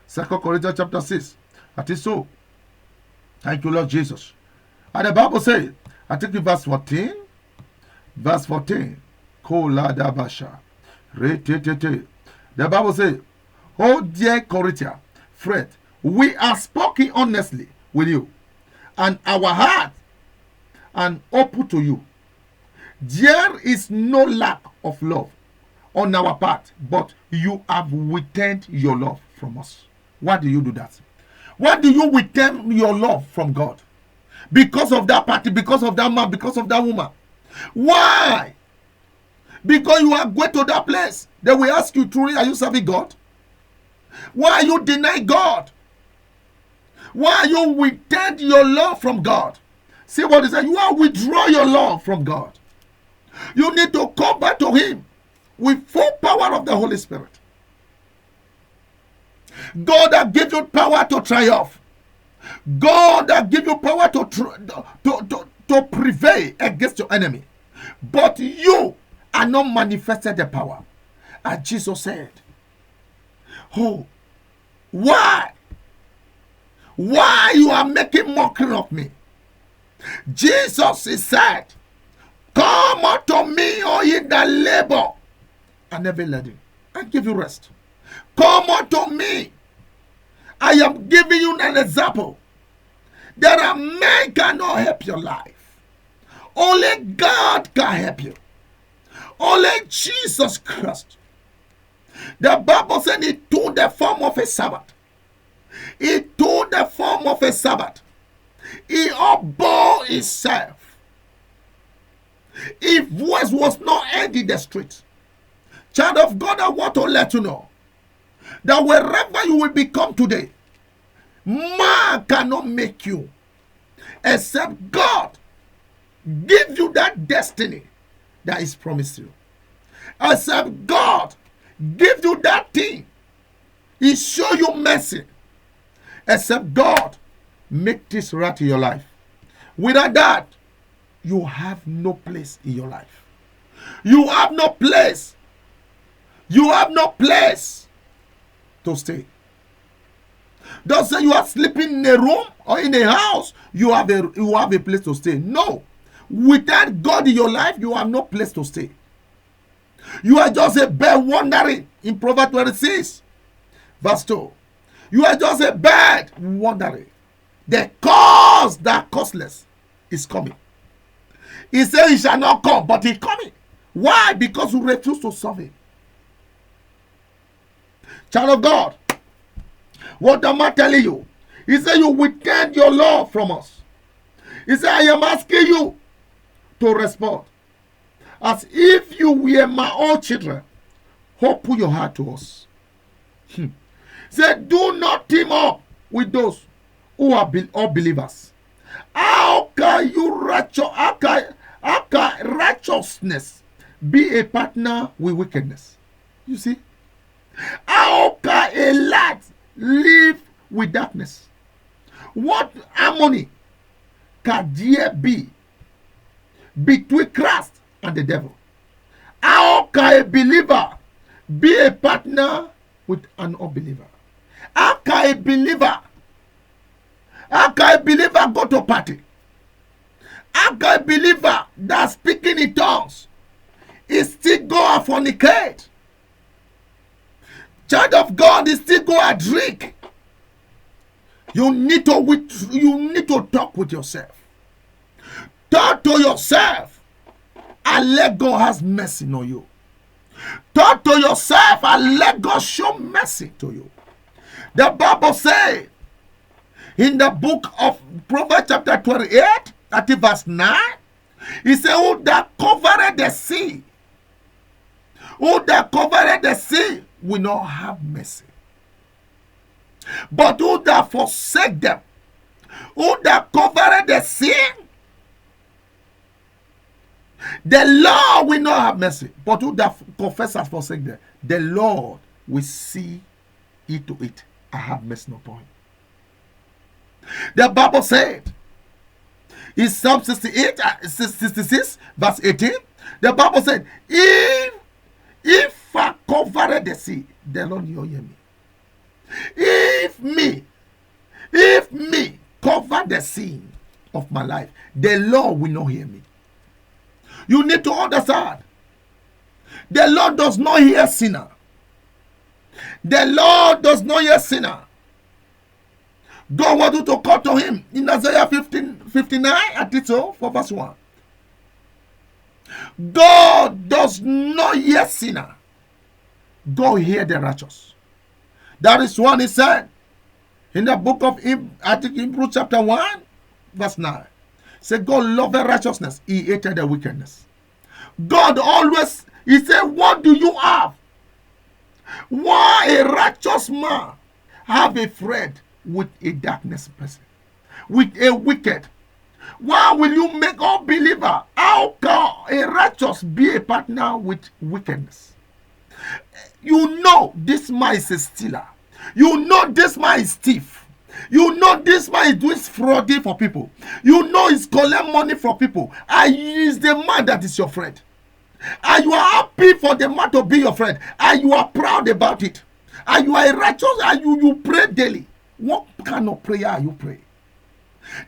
2 Corinthians chapter 6. That is so. Thank you, Lord Jesus. And the Bible says, I think in verse 14. Verse 14. The Bible says, oh dear Corinthians, friend, we are speaking honestly with you, and our heart and open to you. There is no lack of love on our part, but you have withheld your love from us. Why do you do that? Why do you withhold your love from God? Because of that party, because of that man, because of that woman. Why? Because you are going to that place. They will ask you, truly, are you serving God? Why are you denying God? Why are you withhold your love from God? See what he said? You are withdraw your love from God. You need to come back to him. with full power of the Holy Spirit. God that gives you power to triumph. God that gives you power to prevail against your enemy. But you are not manifested the power. As Jesus said, oh, why? Why you are making mockery of me? Jesus is said, come unto me, all ye that labor and heavy laden, I give you rest. Come unto me. I am giving you an example. There are men cannot help your life. Only God can help you. Only Jesus Christ. The Bible said he took the form of a servant. He took the form of a servant. He abhorred himself. His voice was not heard in the street. Child of God, I want to let you know that wherever you will become today, man cannot make you except God give you that destiny that is promised you. Except God give you that thing. He show you mercy. Except God make this right in your life. Without that, you have no place in your life. You have no place. You have no place to stay. Don't say you are sleeping in a room or in a house, you have a place to stay. No. Without God in your life, you have no place to stay. You are just a bird wandering in Proverbs 26, verse 2. You are just a bird wandering. The cause that causeless is coming. He said he shall not come, but he's coming. Why? Because you refuse to serve him. Child of God, what am I telling you? He said you withstand your law from us. He said I am asking you to respond as if you were my own children. Open your heart to us. He said do not team up with those who are unbelievers. How can righteousness be a partner with wickedness? You see? How can a light live with darkness? What harmony can there be between Christ and the devil? How can a believer be a partner with an unbeliever? How can a believer go to party? How can a believer that's speaking in tongues is still go and fornicate? Child of God is still go and drink. You need to talk with yourself. Talk to yourself and let God have mercy on you. Talk to yourself and let God show mercy to you. The Bible says in the book of Proverbs chapter 28, at verse 9, he said, who that covered the sea, will not have mercy. But who that forsake them, who that covered the sea, the Lord will not have mercy. But who that confess and forsake them, the Lord will see it to it. I have mercy upon him. The Bible said in Psalm 66, verse 18, the Bible said, if I cover the sea, the Lord will hear me. If me cover the sin of my life, the Lord will not hear me. You need to understand, the Lord does not hear sinner. The Lord does not hear sinner. God wants you to call to him in Isaiah 59, I think so, for verse 1. God does not hear sinner. God hear the righteous. That is what he said in the book of Hebrews chapter 1, verse 9. Say God loved righteousness, he hated the wickedness. God always, he said, what do you have? Why a righteous man have a friend with a darkness person, with a wicked? Why will you make unbeliever? How can a righteous be a partner with wickedness? You know this man is a stealer. You know this man is thief. You know this man is doing frauding for people. You know he's collecting money from people. And he is the man that is your friend. And you are happy for the man to be your friend. And you are proud about it. And you are righteous and you pray daily. What kind of prayer are you praying?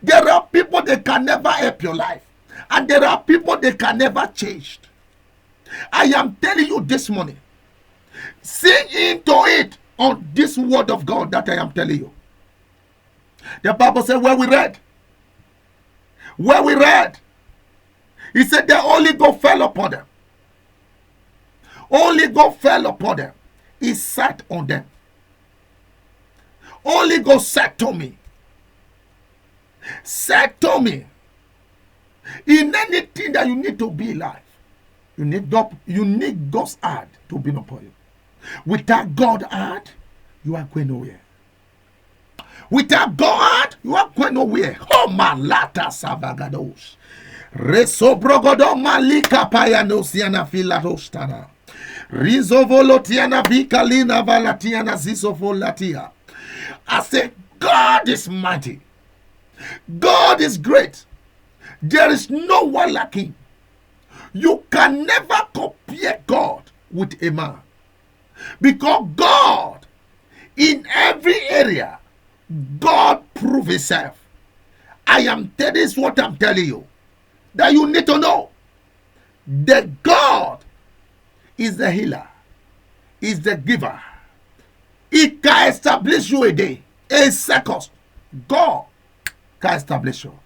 There are people that can never help your life. And there are people that can never change. I am telling you this morning. Sing into it on this word of God that I am telling you. The Bible said where we read, he said the Holy Ghost fell upon them. Holy Ghost fell upon them. He sat on them. Holy Ghost said to me, in anything that you need to be alive, you need God's hand to be upon you. Without God's hand, you are going nowhere. Without God, you are going nowhere. Oh, malata savagados. Resobrogodo malika payanosiana filatostana. Rizovolotiana vikalina valatiana zisovolatia. I say, God is mighty. God is great. There is no one like him. You can never compare God with a man. Because God, in every area, God proves himself. This is what I'm telling you. That you need to know. That God is the healer. Is the giver. He can establish you a day. A second. God can establish you.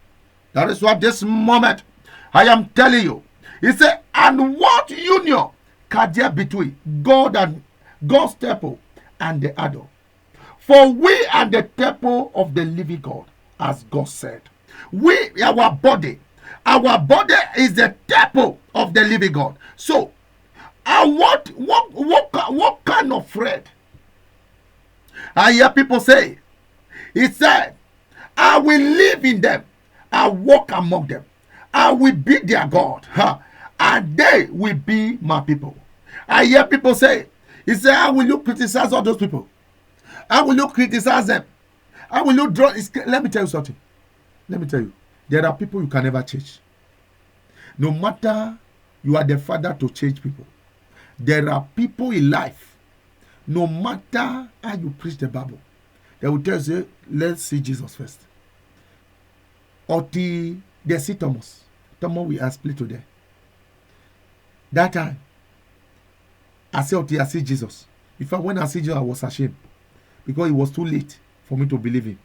That is what this moment I am telling you. He said, and what union can there between God and God's temple and the idol? For we are the temple of the living God, as God said. Our body is the temple of the living God. So, what kind of friend? I hear people say, he said, I will live in them. I walk among them. I will be their God. And they will be my people. I hear people say, he said, I will not criticize all those people. I will not criticize them. I will not draw. Let me tell you something. Let me tell you. There are people you can never change. No matter you are the father to change people. There are people in life, no matter how you preach the Bible, they will tell you, let's see Jesus first. Or they see Thomas. Thomas we are split today. That time, I see Jesus. In fact, when I see Jesus, I was ashamed. Because it was too late for me to believe him.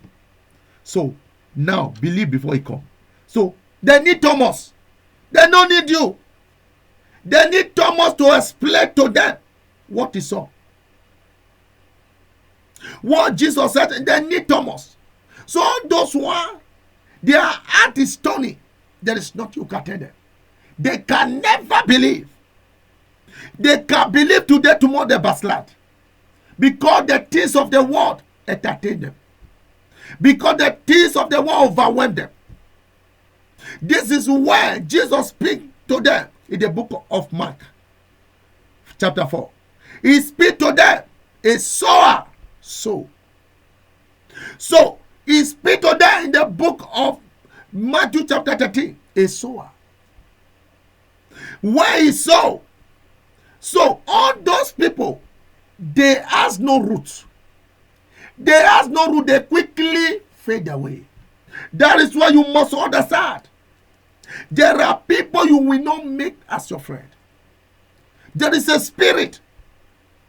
So, now, believe before he comes. So, they need Thomas. They don't need you. They need Thomas to explain to them what he saw. What Jesus said, they need Thomas. So, all those one, their heart is stony. There is nothing you can tell them. They can never believe. They can believe today, tomorrow they backslide. Because the things of the world entertain them. Because the things of the world overwhelm them. This is where Jesus speaks to them in the book of Mark, chapter 4. He speaks to them, a sower, sow. So, he speaks to them in the book of Matthew chapter 13, a sower. Where he sow. So, all those people, they has no root. They has no root. They quickly fade away. That is why you must understand. There are people you will not make as your friend. There is a spirit.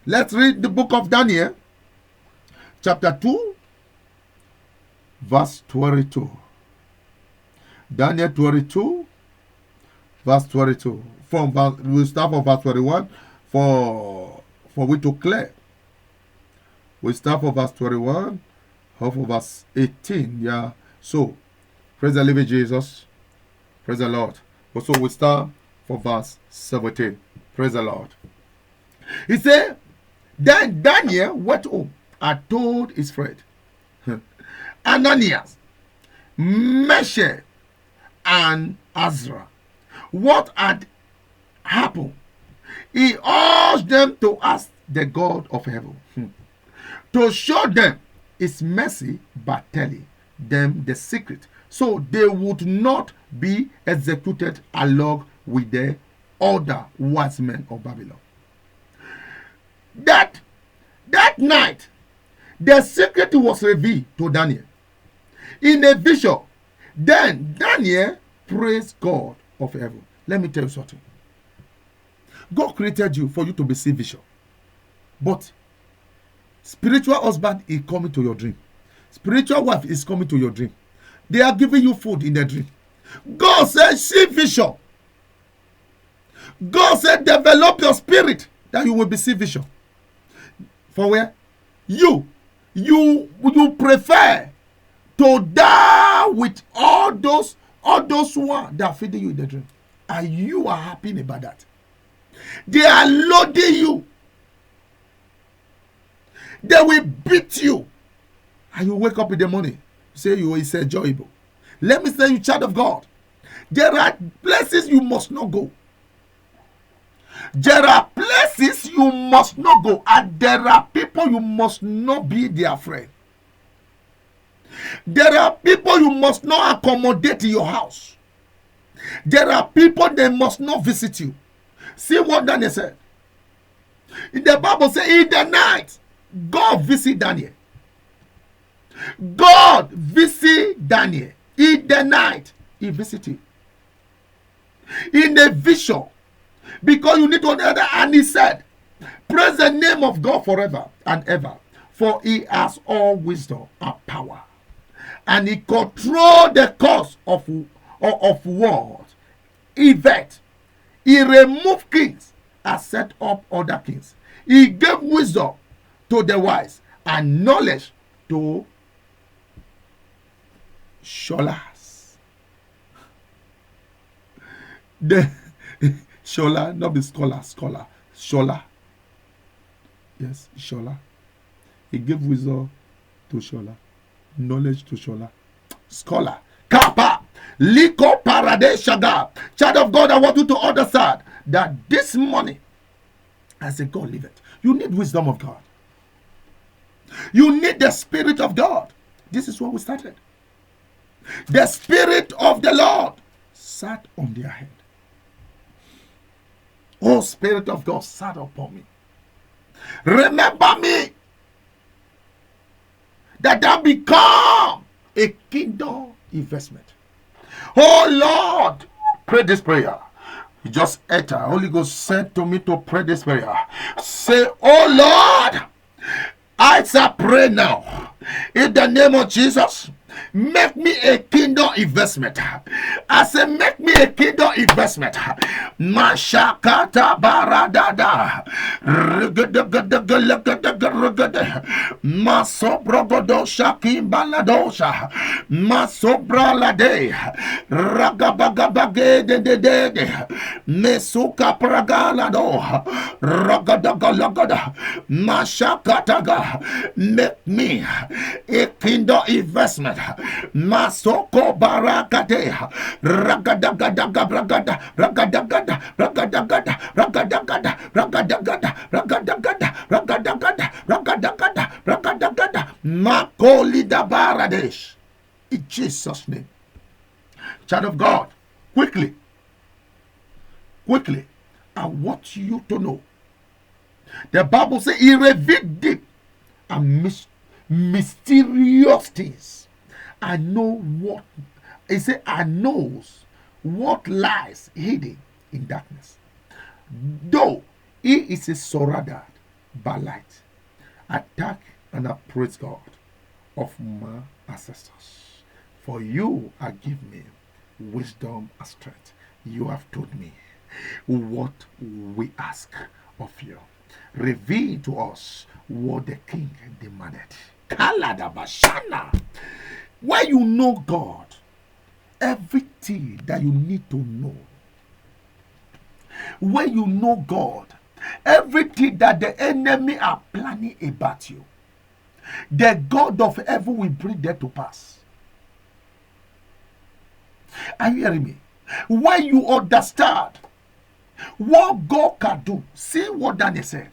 Let's read the book of Daniel, chapter 2, verse 22. Daniel 22, verse 22. We'll start from verse 21 for we to clear. We start from verse 21, half of verse 18. Yeah. So, praise the living Jesus. Praise the Lord. Also, we start from verse 17. Praise the Lord. He said, then Daniel went home and told his friend, Ananias, Meshach, and Azra, what had happened. He urged them to ask the God of heaven, to show them his mercy by telling them the secret, so they would not be executed along with the other wise men of Babylon. That night, the secret was revealed to Daniel in a vision. Then Daniel praised God of heaven. Let me tell you something. God created you for you to see vision. But spiritual husband is coming to your dream. Spiritual wife is coming to your dream. They are giving you food in the dream. God said, see vision. God said, develop your spirit that you will be see vision. For where? You prefer to die with all those one that are feeding you in the dream. And you are happy about that. They are loading you. They will beat you. And you wake up in the morning, say you is enjoyable. Let me tell you, child of God, there are places you must not go. There are places you must not go. And there are people you must not be their friend. There are people you must not accommodate in your house. There are people they must not visit you. See what Daniel said. In the Bible says, in the night, God visit Daniel. God visit Daniel. In the night, he visited. In a vision. Because you need to understand. And he said, praise the name of God forever and ever. For he has all wisdom and power. And he controls the course of wars. Event. He removed kings and set up other kings. He gave wisdom to the wise and knowledge to scholars. The scholar, not the scholar. Yes, scholar. He gave wisdom to scholar, knowledge to scholar. Kappa, Liko Paradeshaga. Child of God, I want you to understand that this morning, as a God liveth, you need wisdom of God. You need the Spirit of God. This is what we started. The Spirit of the Lord sat on their head. Oh, Spirit of God sat upon me. Remember me, that I become a kingdom investment. Oh Lord, pray this prayer. You just enter. Holy Ghost sent to me to pray this prayer. Say, oh Lord, I shall pray now. In the name of Jesus, make me a kingdom investment. I say, make me a kingdom investment. Mashakata baradada. Masobrogodo shakim baladosha. Masobralade. Ragabagabage de. Mesuka pragalado. Ragadagalagoda. Mashakataga. Make me a kingdom investment. Masoko barakate. Ragadagadaga bragada. Ragadagada. Ragadagada. Ragadagada. Ragadagada. Ragadagada. Ragadagada. Ragadagada. Ragadagada. Makolida baradesh. In Jesus' name. Child of God, quickly, I want you to know. The Bible says he revealed deep and mysterious things. I know what, he said, I knows what lies hidden in darkness. Though he is a surrounded by light, attack and I praise God of my ancestors. For you have given me wisdom and strength. You have told me what we ask of you. Reveal to us what the king demanded. Kaladabashana. When you know God, everything that you need to know. When you know God, everything that the enemy are planning about you, the God of heaven will bring that to pass. Are you hearing me? When you understand what God can do, see what Daniel said.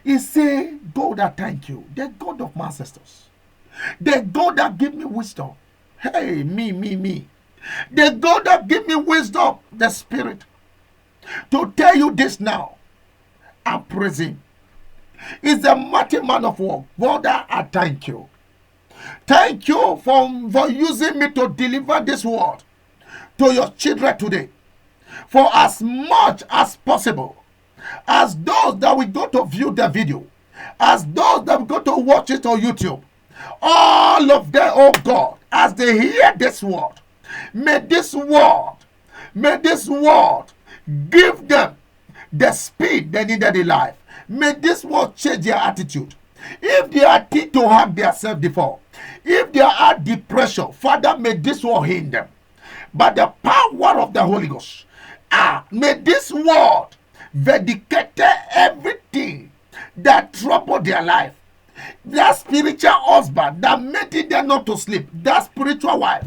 He say, God, I thank you. The God of my ancestors. The God that give me wisdom. Hey, me. The God that give me wisdom, the Spirit. To tell you this now, I praise him. He's a mighty man of war. God, I thank you. Thank you for using me to deliver this word to your children today. For as much as possible, as those that will go to view the video, as those that will go to watch it on YouTube, all of them, oh God, as they hear this word, may this word give them the speed they needed in life. May this word change their attitude. If they are thinking to harm themselves before, if they are depression, Father, may this word heal them. By the power of the Holy Ghost, may this word vindicate everything that troubled their life. That spiritual husband that made them not to sleep, that spiritual wife,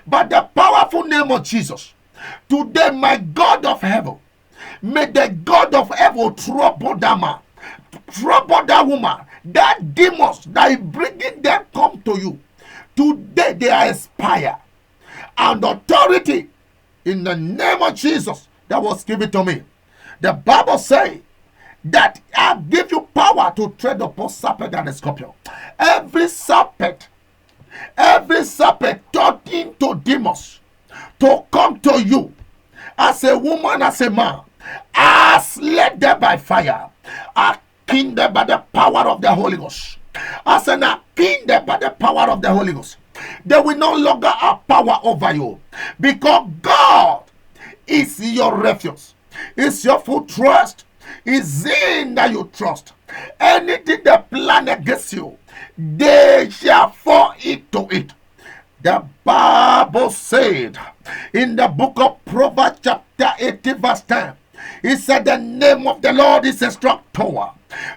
by the powerful name of Jesus, today, my God of heaven, may the God of heaven trouble that man, trouble that woman, that demons that is bringing them come to you. Today they are expired, and authority in the name of Jesus that was given to me. The Bible says that I give you power to tread upon serpent and scorpion. Every serpent talking to demons to come to you as a woman, as a man, as led them by fire, are kindled by the power of the Holy Ghost. As an kindled by the power of the Holy Ghost, they will no longer have power over you, because God is your refuge, is your full trust, is in that you trust. Anything they plan against you, they shall fall into it. The Bible said in the book of Proverbs chapter 18 verse 10, it said the name of the Lord is a strong tower.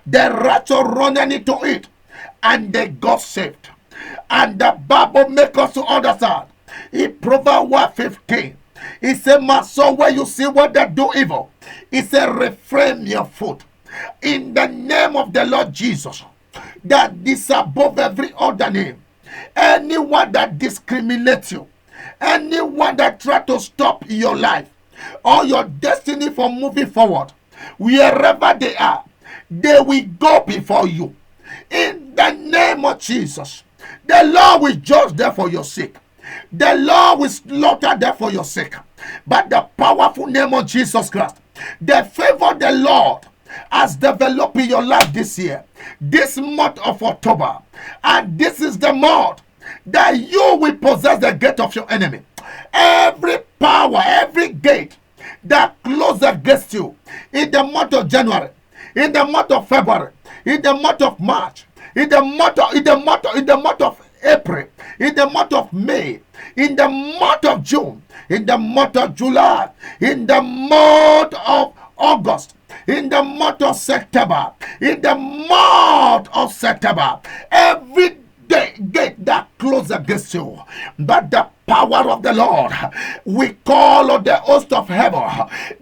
The righteous run into it and they got saved. And the Bible makes us to understand. In Proverbs 1:15, it said, my son, when you see what they do evil, it said, refrain your foot. In the name of the Lord Jesus, that is above every other name. Anyone that discriminates you, anyone that tries to stop your life or your destiny from moving forward, wherever they are, they will go before you. In the name of Jesus, the Lord will judge them for your sake. The Lord will slaughter them for your sake. But the powerful name of Jesus Christ, the favor of the Lord has developed in your life this year, this month of October. And this is the month that you will possess the gate of your enemy. Every power, every gate that closes against you in the month of January, in the month of February, in the month of March, in the month of April, in the month of May, in the month of June, in the month of July, in the month of August, in the month of September, every gate that closes against you, but the power of the Lord, we call on the host of heaven.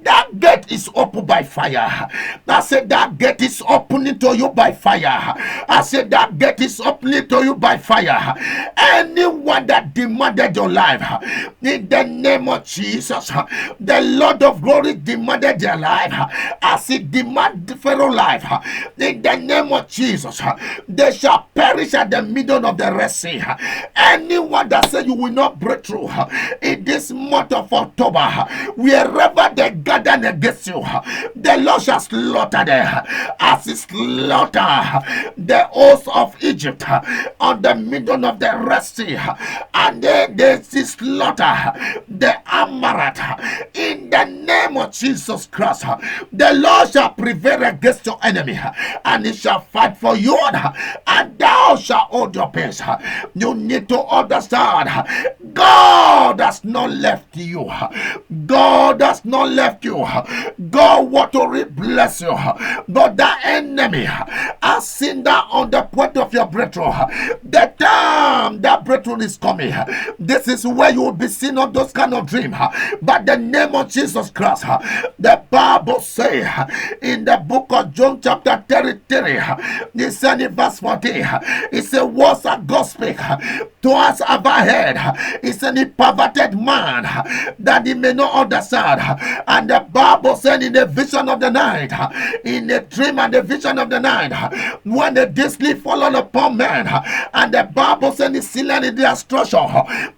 That gate is opened by fire. I said that gate is opening to you by fire. I said that gate is opening to you by fire. Anyone that demanded your life, in the name of Jesus, the Lord of glory demanded their life. As he demanded Pharaoh life, in the name of Jesus, they shall perish at the middle of the Red Sea. Anyone that said you will not break through in this month of October, wherever they gather against you, the Lord shall slaughter them as he slaughter the host of Egypt on the middle of the Red Sea, and then they slaughter the Amorite. In the name of Jesus Christ, the Lord shall prevail against your enemy, and he shall fight for you, and thou shalt hold your peace. You need to understand, God God has not left you. God has not left you. God want to bless you. But the enemy has seen that on the point of your breakthrough. The time that breakthrough is coming, this is where you will be seeing all those kind of dreams. But the name of Jesus Christ, the Bible says in the book of John chapter 33, it said in verse 14, it said, words of God speak to us have I heard. It's a perverted man that he may not understand. And the Bible said in the vision of the night, in the dream and the vision of the night, when the day sleep fallen upon men, and the Bible said it's sealed in their structure.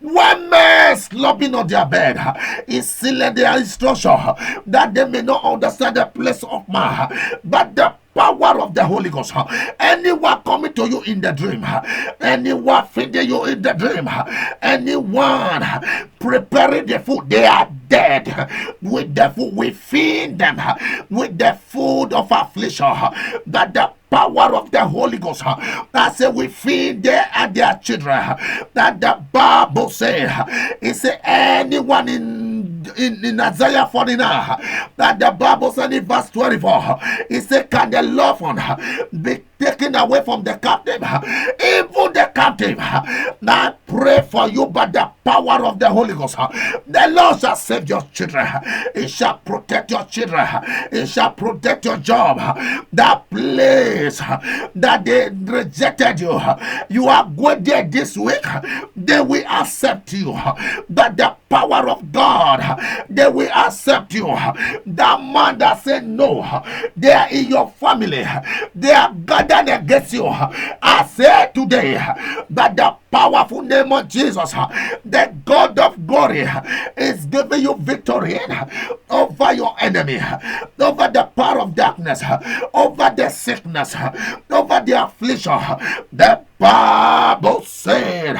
When men slumbering on their bed, it's sealed in their structure, that they may not understand the place of man. But the power of the Holy Ghost, anyone coming to you in the dream, anyone feeding you in the dream, anyone preparing the food, they are dead. With the food, we feed them with the food of affliction. That the power of the Holy Ghost, I say we feed them and their children. That the Bible says, it say anyone in Isaiah 49, that the Bible said in verse 24, it said, can the loved one be taken away from the captive? Even the captive, I pray for you by the power of the Holy Ghost. The Lord shall save your children. It shall protect your children. It shall protect your job. That place that they rejected you, you are going there this week. They will accept you. But the power of God, they will accept you. That man that said no, they are in your family. They are gathered against you. I say today that the powerful name of Jesus, the God of glory, is giving you victory over your enemy, over the power of darkness, over the sickness, over the affliction. The Bible said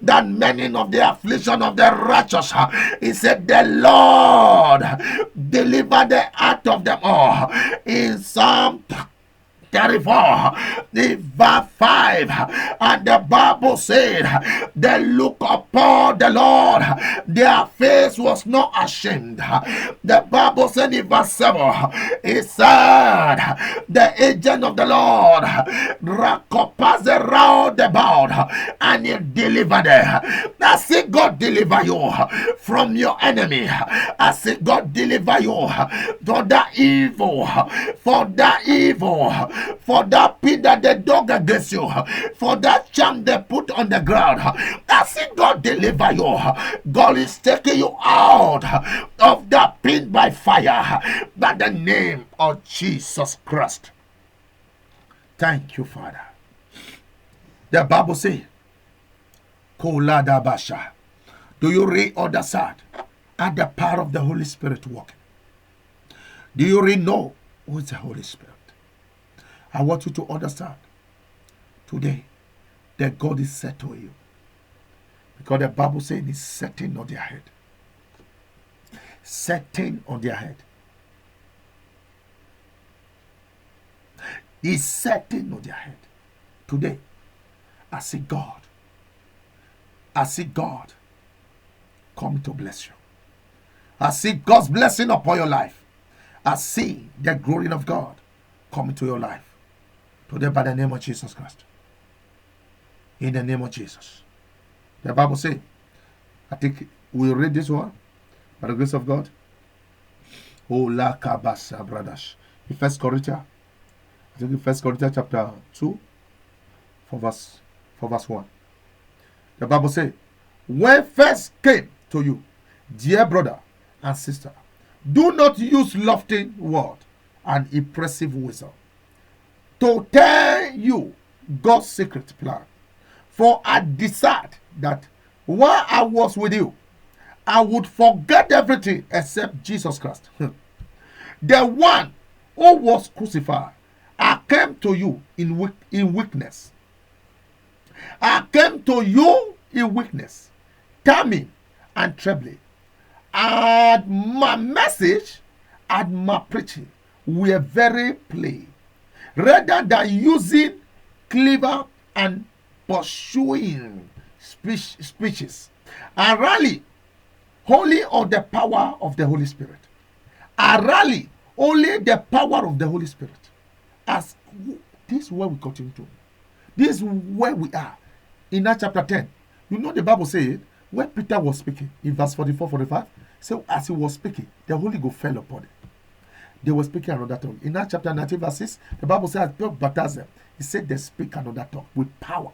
that many of the affliction of the righteous, he said the Lord deliver the heart of them all. In Psalm 34, the verse 5, and the Bible said, they look upon the Lord, their face was not ashamed. The Bible said in verse 7, it said, the agent of the Lord recompassed round about, and he delivered them. I see God deliver you from your enemy. I see God deliver you from that evil, for that pit that they dug against you, for that charm they put on the ground. I see God deliver you. God is taking you out of that pit by fire, by the name of Jesus Christ. Thank you, Father. The Bible says, Kolada Basha. Do you read other side? At the power of the Holy Spirit working. Do you really know who is the Holy Spirit? I want you to understand today that God is set to you. Because the Bible says it's setting on their head. Setting on their head. He's setting on their head. Today, I see God. I see God coming to bless you. I see God's blessing upon your life. I see the glory of God coming to your life. Today, by the name of Jesus Christ. In the name of Jesus. The Bible says, I think we'll read this one by the grace of God. Oh, la kabasa, brothers. In 1 Corinthians, I think in 1 Corinthians chapter 2, for verse 1. The Bible says, when first came to you, dear brother and sister, do not use lofty word and impressive wisdom to tell you God's secret plan. For I decided that while I was with you, I would forget everything except Jesus Christ, the one who was crucified. I came to you in weakness. I came to you in weakness, timing and trembling. And my message and my preaching were very plain, rather than using clever and pursuing speeches. I rally only on the power of the Holy Spirit. I rally only the power of the Holy Spirit. As this is where we continue to. This is where we are. In Acts chapter 10. You know the Bible said, when Peter was speaking, in verse 44, 45, so as he was speaking, the Holy Ghost fell upon him. They were speaking another tongue. In Acts chapter 19, verse 6, the Bible says, baptized them. He said they speak another tongue with power.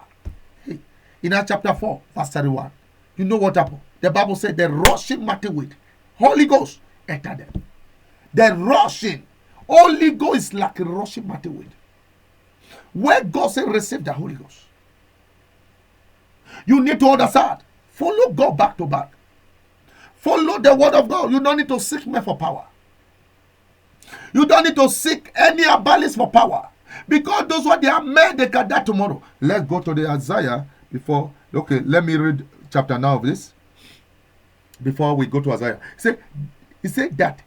Hey. In Acts chapter 4, verse 31, you know what happened? The Bible said the rushing mighty wind, Holy Ghost entered them. The rushing, Holy Ghost is like a rushing mighty wind. Where God said receive the Holy Ghost. You need to understand. Follow God back to back. Follow the word of God. You don't need to seek me for power. You don't need to seek any abilities for power. Because those who they are men, they can die tomorrow. Let's go to the Isaiah before. Okay, let me read chapter now of this. Before we go to Isaiah. He said that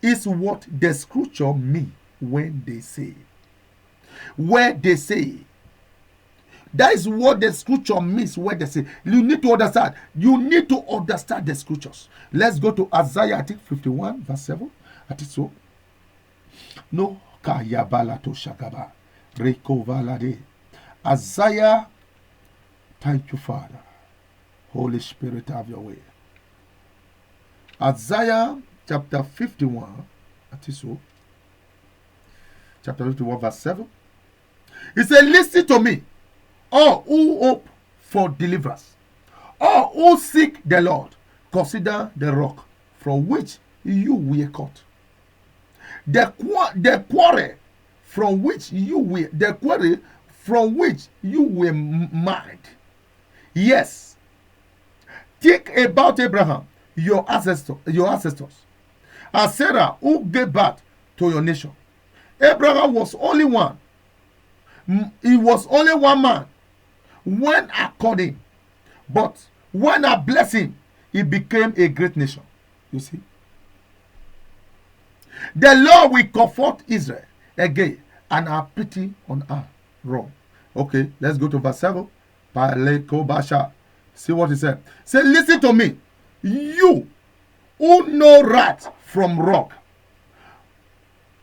is what the scripture mean when they say. Where they say. That is what the scripture means when they say. You need to understand. You need to understand the scriptures. Let's go to Isaiah, I think 51, verse 7. I think so. No kayabala to shakaba. Rekovalade. Isaiah, thank you, Father. Holy Spirit, have your way. Isaiah chapter 51, I think so. Chapter 51, verse 7. He said, listen to me, all who hope for deliverance, all who seek the Lord, consider the rock from which you were caught. The quarry from which you were made. Yes. Think about Abraham, your ancestors, and Sarah, who gave birth to your nation. Abraham was only one. He was only one man when I called him. But when I blessed him, he became a great nation. You see? The Lord will comfort Israel again and have pity on her wrong. Okay, let's go to verse 7. See what he said. Say, listen to me. You who know right from wrong.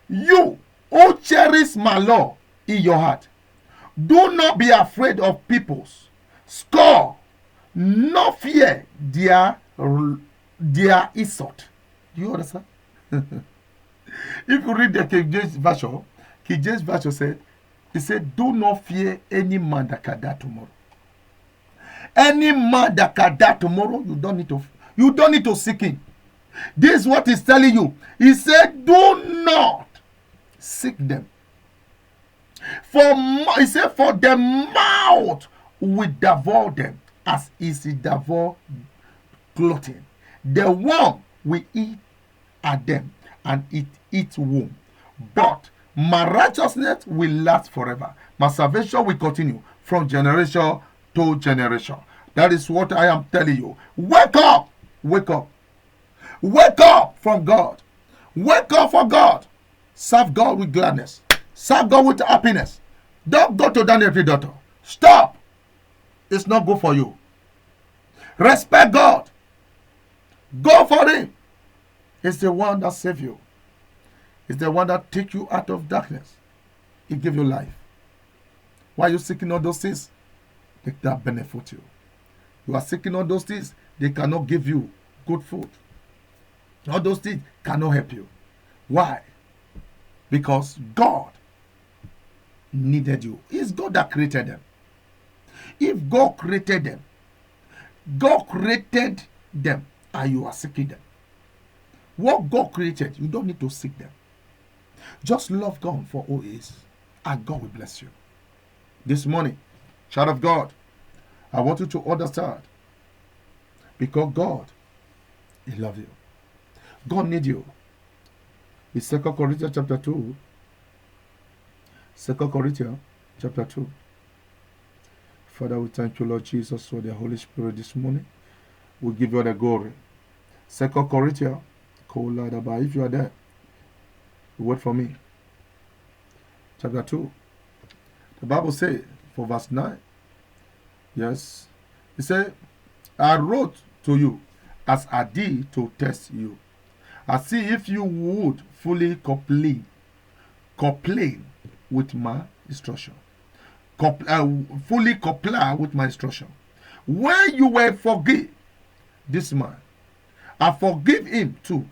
You who cherish my law in your heart. Do not be afraid of people's scorn, nor fear their insult. Do you understand? If you read the King James Version said, he said, do not fear any man that can die tomorrow. Any man that can die tomorrow, you don't need to seek him. This is what he's telling you. He said, do not seek them. He said, for the mouth will devour them as is it devour clothing. The worm will eat at them and it eats womb. But my righteousness will last forever. My salvation will continue from generation to generation. That is what I am telling you. Wake up! Wake up! Wake up from God. Wake up for God. Serve God with gladness. Serve God with happiness. Don't go to Daniel daughter. Stop. It's not good for you. Respect God. Go for him. He's the one that saves you. He's the one that takes you out of darkness. He gives you life. Why are you seeking all those things? They cannot benefit you. You are seeking all those things. They cannot give you good food. All those things cannot help you. Why? Because God needed you. It's God that created them. If God created them and you are seeking them. What God created, you don't need to seek them. Just love God for who He is, and God will bless you. This morning, child of God, I want you to understand, because God, He loves you. God needs you. In 2 Corinthians chapter 2, 2 Corinthians chapter 2. Father, we thank you, Lord Jesus, for the Holy Spirit this morning. We give you the glory. 2 Corinthians, if you are there, wait for me. Chapter 2. The Bible says, for verse 9, yes, it says, I wrote to you, as I did to test you. I see if you would fully complain with my instruction. Fully comply with my instruction. When you were forgive this man, I forgive him too.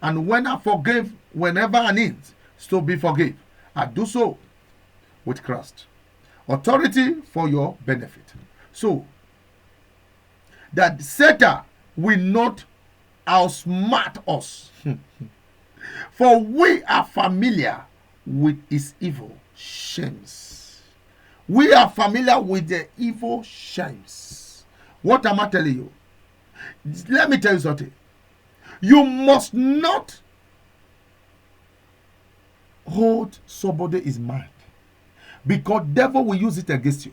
And when I forgive, whenever I need to be forgive, I do so with Christ. Authority for your benefit. So that Satan will not outsmart us. For we are familiar with his evil shames. We are familiar with the evil shames. What am I telling you? Let me tell you something. You must not hold somebody his mind, because devil will use it against you.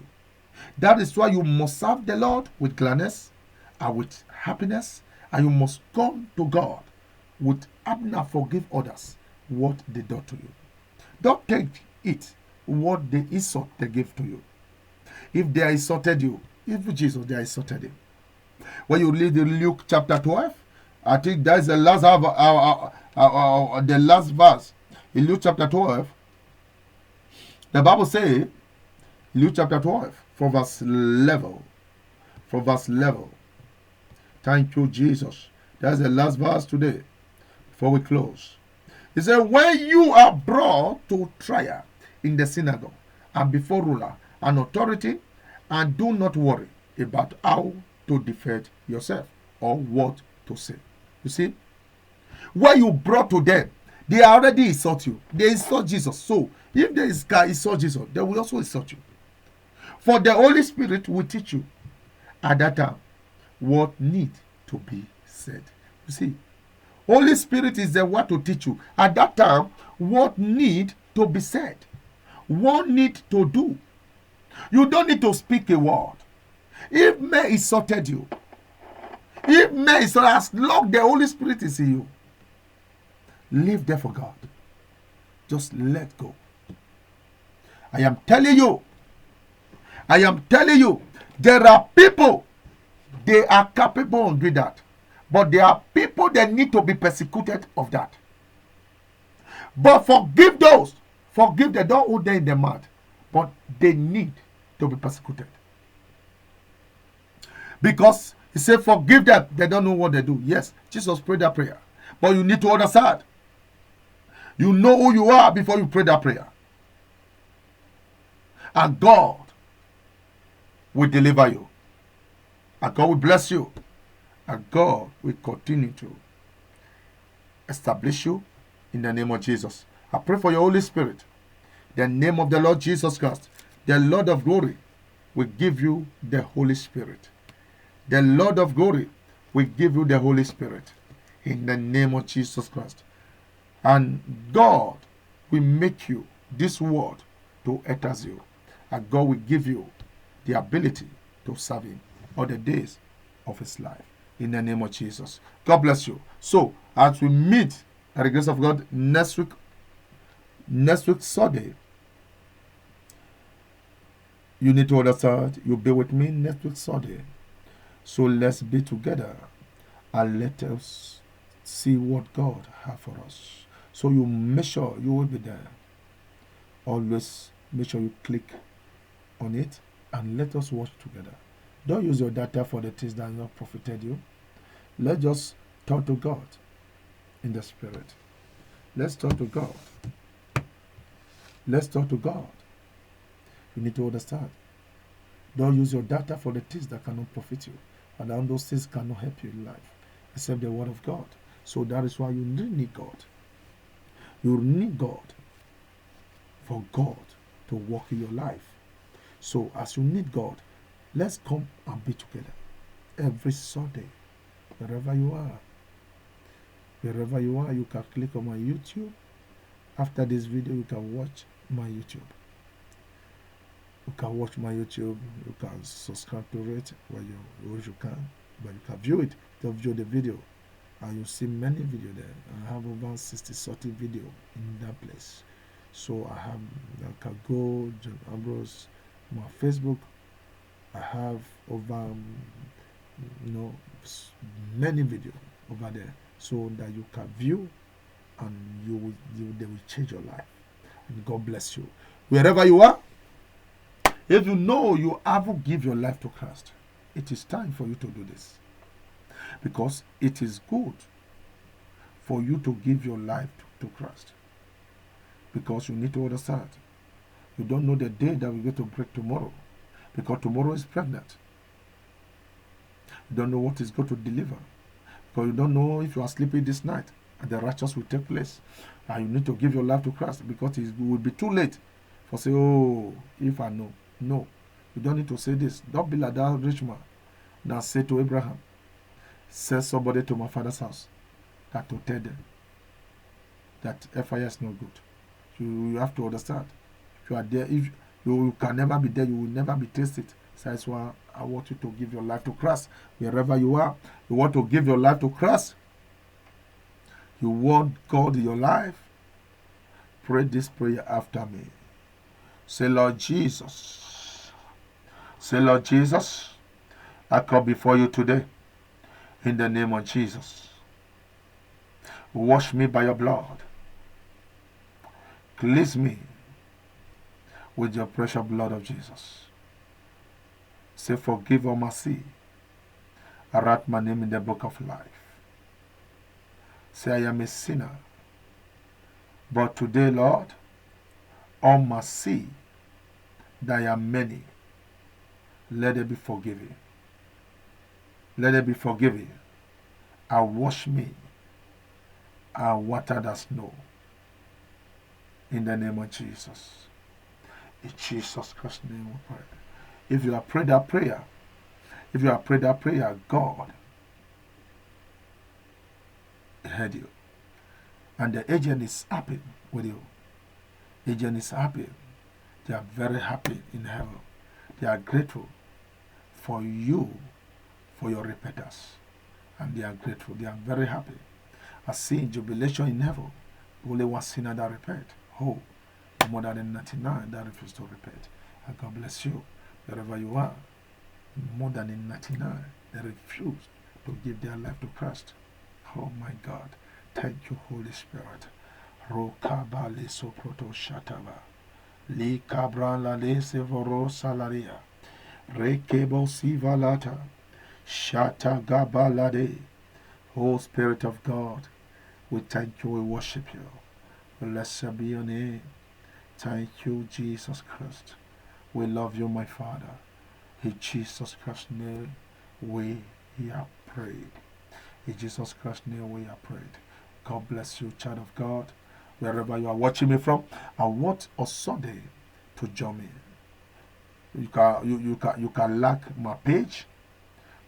That is why you must serve the Lord with gladness and with happiness, and you must come to God with and forgive others what they do to you. Don't take it what the insult they give to you. If they insulted you, if Jesus they insulted him. When you read Luke chapter 12, I think that's the last the last verse in Luke chapter 12. The Bible says, Luke chapter 12, from verse 11. From verse 11. Thank you, Jesus. That's the last verse today, before we close. He said, when you are brought to trial in the synagogue and before ruler and authority, and do not worry about how to defend yourself or what to say. You see, when you brought to them, they already insult you. They insult Jesus. So if there is guy insult Jesus, they will also insult you. For the Holy Spirit will teach you at that time what need to be said. You see, Holy Spirit is the one to teach you at that time what need to be said, what need to do. You don't need to speak a word. If men insulted you, if men insulted, as long the Holy Spirit is in you, live there for God. Just let go. I am telling you, there are people, they are capable of doing that. But there are people that need to be persecuted of that. But forgive those. Forgive them. Don't hold them in the mud. But they need to be persecuted. Because he said, forgive them. They don't know what they do. Yes, Jesus prayed that prayer. But you need to understand. You know who you are before you pray that prayer. And God will deliver you. And God will bless you. And God will continue to establish you in the name of Jesus. I pray for your Holy Spirit. The name of the Lord Jesus Christ, the Lord of glory, will give you the Holy Spirit. The Lord of glory will give you the Holy Spirit in the name of Jesus Christ. And God will make you this word to enter you. And God will give you the ability to serve Him all the days of His life. In the name of Jesus. God bless you. So, as we meet at the grace of God next week Sunday, you need to understand, you'll be with me next week Sunday. So let's be together and let us see what God has for us. So you make sure you will be there. Always make sure you click on it and let us watch together. Don't use your data for the things that have not profited you. Let's just talk to God in the Spirit. Let's talk to God. Let's talk to God. You need to understand. Don't use your data for the things that cannot profit you. And those things cannot help you in life, except the Word of God. So that is why you need God. You need God for God to work in your life. So as you need God, let's come and be together every Sunday. Wherever you are, you can click on my YouTube. After this video, you can watch my YouTube. You can watch my YouTube. You can subscribe to it where you can. But you can view it. You view the video. And you'll see many videos there. I have over 60-something video in that place. So I can go, John Ambrose, my Facebook. I have over you know, many videos over there, so that you can view, and they will change your life. And God bless you. Wherever you are, if you know you haven't give your life to Christ, it is time for you to do this. Because it is good for you to give your life to Christ. Because you need to understand, you don't know the day that we're going to break tomorrow. Because tomorrow is pregnant. You don't know what is going to deliver. Because you don't know if you are sleeping this night and the righteous will take place. And you need to give your life to Christ, because it will be too late for say, oh, if I know. No, you don't need to say this. Don't be like that rich man that said to Abraham, send somebody to my father's house that to tell them that fire is not good. You have to understand. If you are there, if you can never be there, you will never be tasted. So that's why I want you to give your life to Christ. Wherever you are, you want to give your life to Christ. You want God in your life. Pray this prayer after me. Say, Lord Jesus. Say, Lord Jesus, I come before you today in the name of Jesus. Wash me by your blood. Cleanse me with your precious blood of Jesus. Say, forgive all my sin. I write my name in the book of life. Say, I am a sinner. But today, Lord, all my sin, that are many, let it be forgiven. Let it be forgiven. And wash me and water the snow. In the name of Jesus. In Jesus Christ's name we pray. If you have prayed that prayer, God heard you. And the agent is happy with you. Agent is happy. They are very happy in heaven. They are grateful for you, for your repentance. And they are grateful. They are very happy. I see jubilation in heaven. Only one sinner that repent. Oh, more than 99 that refuse to repent. And God bless you. Wherever you are, more than 99 that refuse to give their life to Christ. Oh my God. Thank you, Holy Spirit. Rokabali soproto shatava. Li cabran la le sevoro salaria. Rekebo sivalata. Shata gabalade. Oh Spirit of God, we thank you, we worship you. Blessed be your name. Thank you, Jesus Christ. We love you, my Father. In Jesus Christ's name, we have prayed. In Jesus Christ's name, we have prayed. God bless you, child of God. Wherever you are watching me from, I want on Sunday to join me. You can like my page.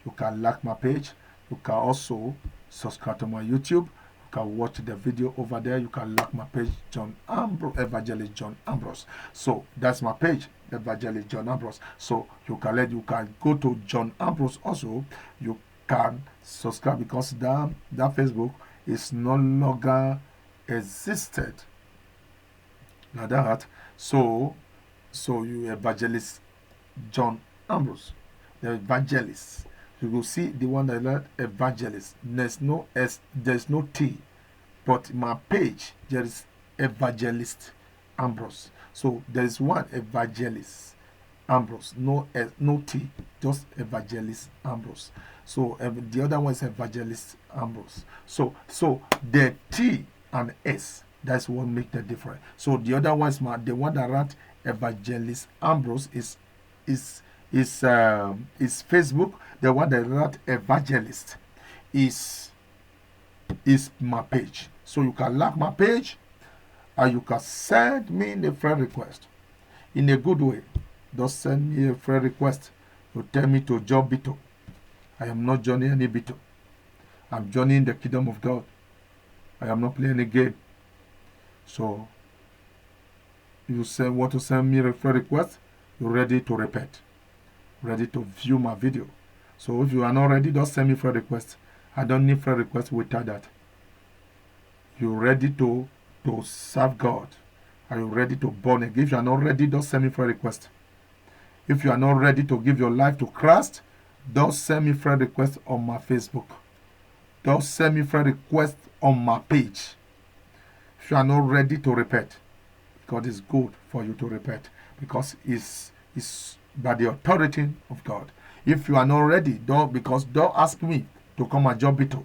You can like my page. You can also subscribe to my YouTube. You can watch the video over there. You can like my page, John Ambrose, Evangelist John Ambrose. So that's my page, Evangelist John Ambrose. So you can go to John Ambrose also. You can subscribe, because that Facebook is no longer existed like that. So you Evangelist John Ambrose, the evangelist. You will see the one that learned evangelist. There's no S, there's no T, but my page there is Evangelist Ambrose. So there is one Evangelist Ambrose, no S, no T, just Evangelist Ambrose. So the other one is Evangelist Ambrose. So the T and S, that's what make the difference. So the other one is the one that wrote Evangelist Ambrose is Facebook. The one that wrote Evangelist is my page. So you can like my page, and you can send me a friend request in a good way. Just send me a friend request. You tell me to join Bito. I am not joining any Bito. I'm joining the kingdom of God. I am not playing a game. So you want to send me a friend request, you're ready to repent, ready to view my video. So if you are not ready, just send me friend request. I don't need friend request without that. You're ready to serve God. Are you ready to born again? If you are not ready, just send me friend request. If you are not ready to give your life to Christ, Don't send me friend request on my Facebook. Don't send me friend request on my page. If you are not ready to repent, God is good for you to repent because it's by the authority of God. If you are not ready, don't ask me to come and job it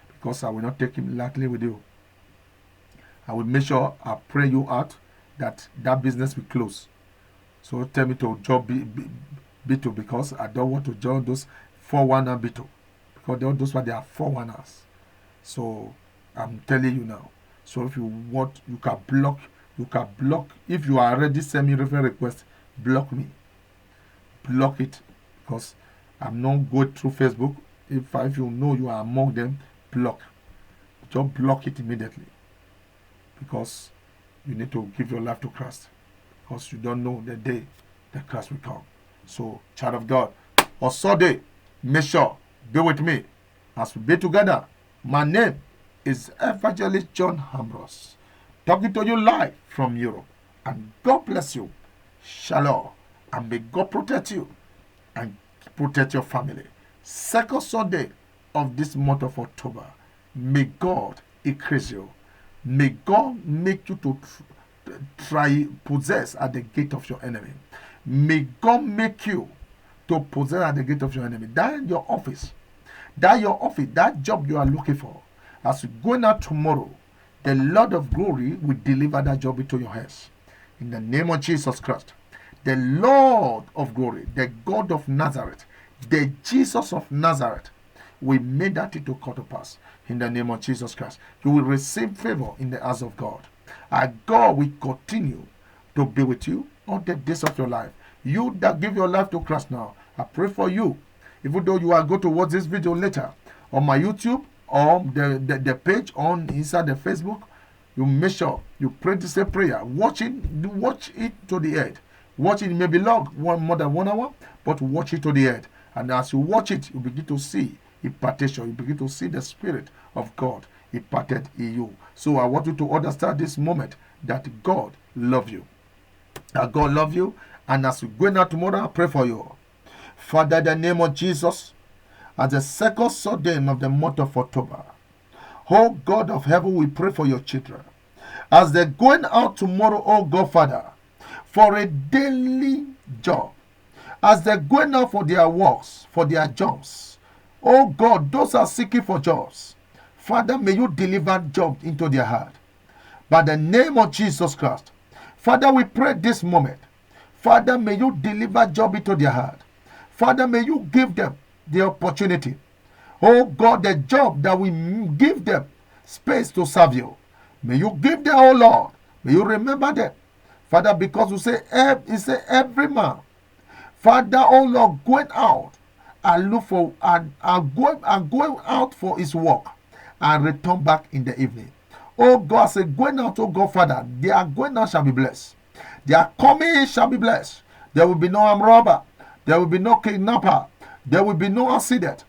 because I will not take him lightly with you. I will make sure I pray you out that business will close. So tell me to job B2 because I don't want to join those 419 B2 because those were their 419ers. So I'm telling you now. So if you want, you can block. If you are already send me referral request, block me. Block it because I'm not going through Facebook. If you know you are among them, block. Just block it immediately because you need to give your life to Christ because you don't know the day that Christ will come. So, child of God, on Sunday, make sure, be with me as we be together. My name is Evangelist John Ambrose, talking to you live from Europe. And God bless you. Shalom. And may God protect you and protect your family. Second Sunday of this month of October, may God increase you. May God make you to try possess at the gate of your enemy. May God make you to possess at the gate of your enemy. That your office, that job you are looking for. As you go out tomorrow, the Lord of glory will deliver that job into your hands. In the name of Jesus Christ, the Lord of glory, the God of Nazareth, the Jesus of Nazareth, will make that to come to pass. In the name of Jesus Christ, you will receive favor in the eyes of God. And God will continue to be with you all the days of your life. You that give your life to Christ now, I pray for you. Even though you are going to watch this video later on my YouTube or the page on inside the Facebook, you make sure you pray this prayer. Watch it to the end. Watch it may be long, more than 1 hour, but watch it to the end. And as you watch it, you begin to see impartation. You begin to see the Spirit of God imparted in you. So I want you to understand this moment that God loves you. That God loves you. And as we go now tomorrow, I pray for you. Father, in the name of Jesus, as the second Sunday of the month of October, oh God of heaven, we pray for your children. As they're going out tomorrow, oh God, Father, for a daily job. As they're going out for their works, for their jobs. Oh God, those are seeking for jobs. Father, may you deliver jobs into their heart. By the name of Jesus Christ. Father, we pray this moment. Father, may you deliver job into their heart. Father, may you give them the opportunity. Oh God, the job that we give them space to serve you. May you give them, oh Lord. May you remember them. Father, because you say every man. Father, oh Lord, going out and look for and going out for his work and return back in the evening. Oh God, say going out, oh God, Father, their going out shall be blessed. Their coming shall be blessed. There will be no armed robber. There will be no kidnapper. There will be no accident.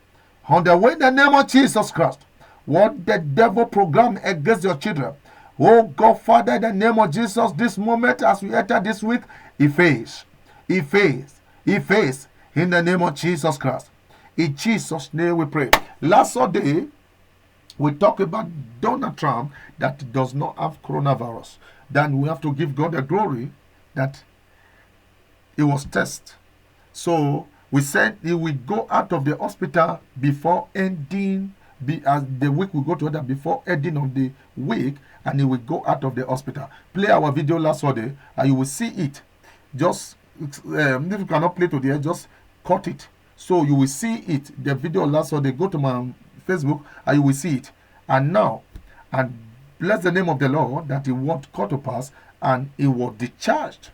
On the way in the name of Jesus Christ, what the devil programmed against your children, oh God, Father, in the name of Jesus, this moment as we enter this week, he fails. In the name of Jesus Christ. In Jesus' name we pray. Last Sunday, we talked about Donald Trump that does not have coronavirus. Then we have to give God the glory that it was tested. So we said he will go out of the hospital before ending, as the week will go to that before ending of the week, and he will go out of the hospital. Play our video last Sunday, and you will see it. Just if you cannot play today, just cut it. So you will see it. The video last Sunday, go to my Facebook, and you will see it. And now, and bless the name of the Lord that he won't cut to pass, and he was discharged.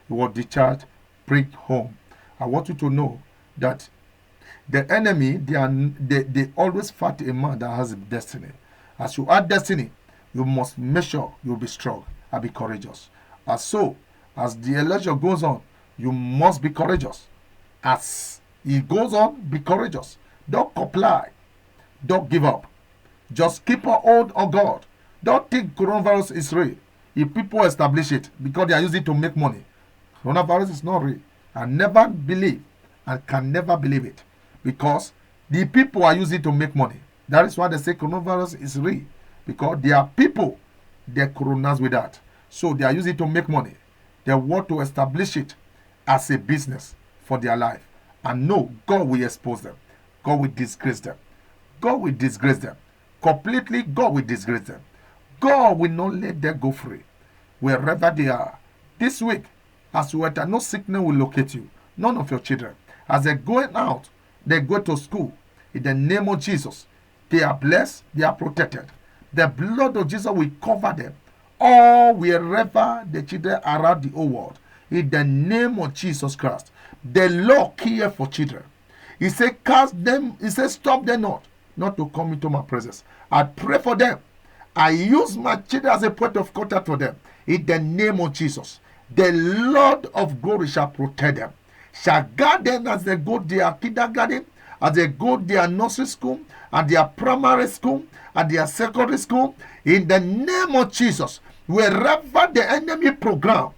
He was discharged, bring home. I want you to know that the enemy, they always fight a man that has a destiny. As you are destiny, you must make sure you'll be strong and be courageous. As the election goes on, you must be courageous. As it goes on, be courageous. Don't comply. Don't give up. Just keep a hold on God. Don't think coronavirus is real. If people establish it because they are using it to make money, coronavirus is not real. I never believe and can never believe it. because the people are using it to make money. That is why they say coronavirus is real, because there are people that colonize with that. So they are using it to make money. They want to establish it as a business for their life. And no, God will expose them. God will disgrace them. God will disgrace them. Completely, God will disgrace them. God will not let them go free wherever they are. This week, as you enter, no sickness will locate you. None of your children. As they're going out, they go to school. In the name of Jesus, they are blessed, they are protected. The blood of Jesus will cover them all wherever the children are around the whole world. In the name of Jesus Christ. The Lord care for children. He said, cast them, he said, stop them not to come into my presence. I pray for them. I use my children as a point of contact for them. In the name of Jesus. The Lord of glory shall protect them. Shall guard them as they go their kindergarten, as they go their nursery school, and their primary school, and their secondary school. In the name of Jesus. Wherever the enemy program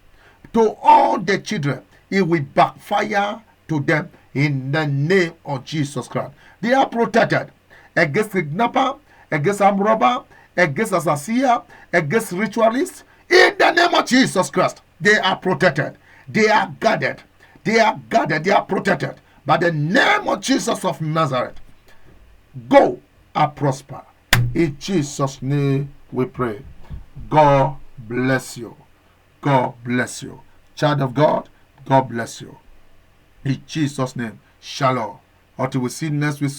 to all the children, it will backfire to them in the name of Jesus Christ. They are protected against kidnapper, against armed robber, against assassin, against ritualists. In the name of Jesus Christ, they are protected. They are guarded. They are guarded. They are protected. By the name of Jesus of Nazareth, go and prosper. In Jesus' name we pray. God bless you. God bless you. Child of God, God bless you. In Jesus' name, shalom. Until we see next week.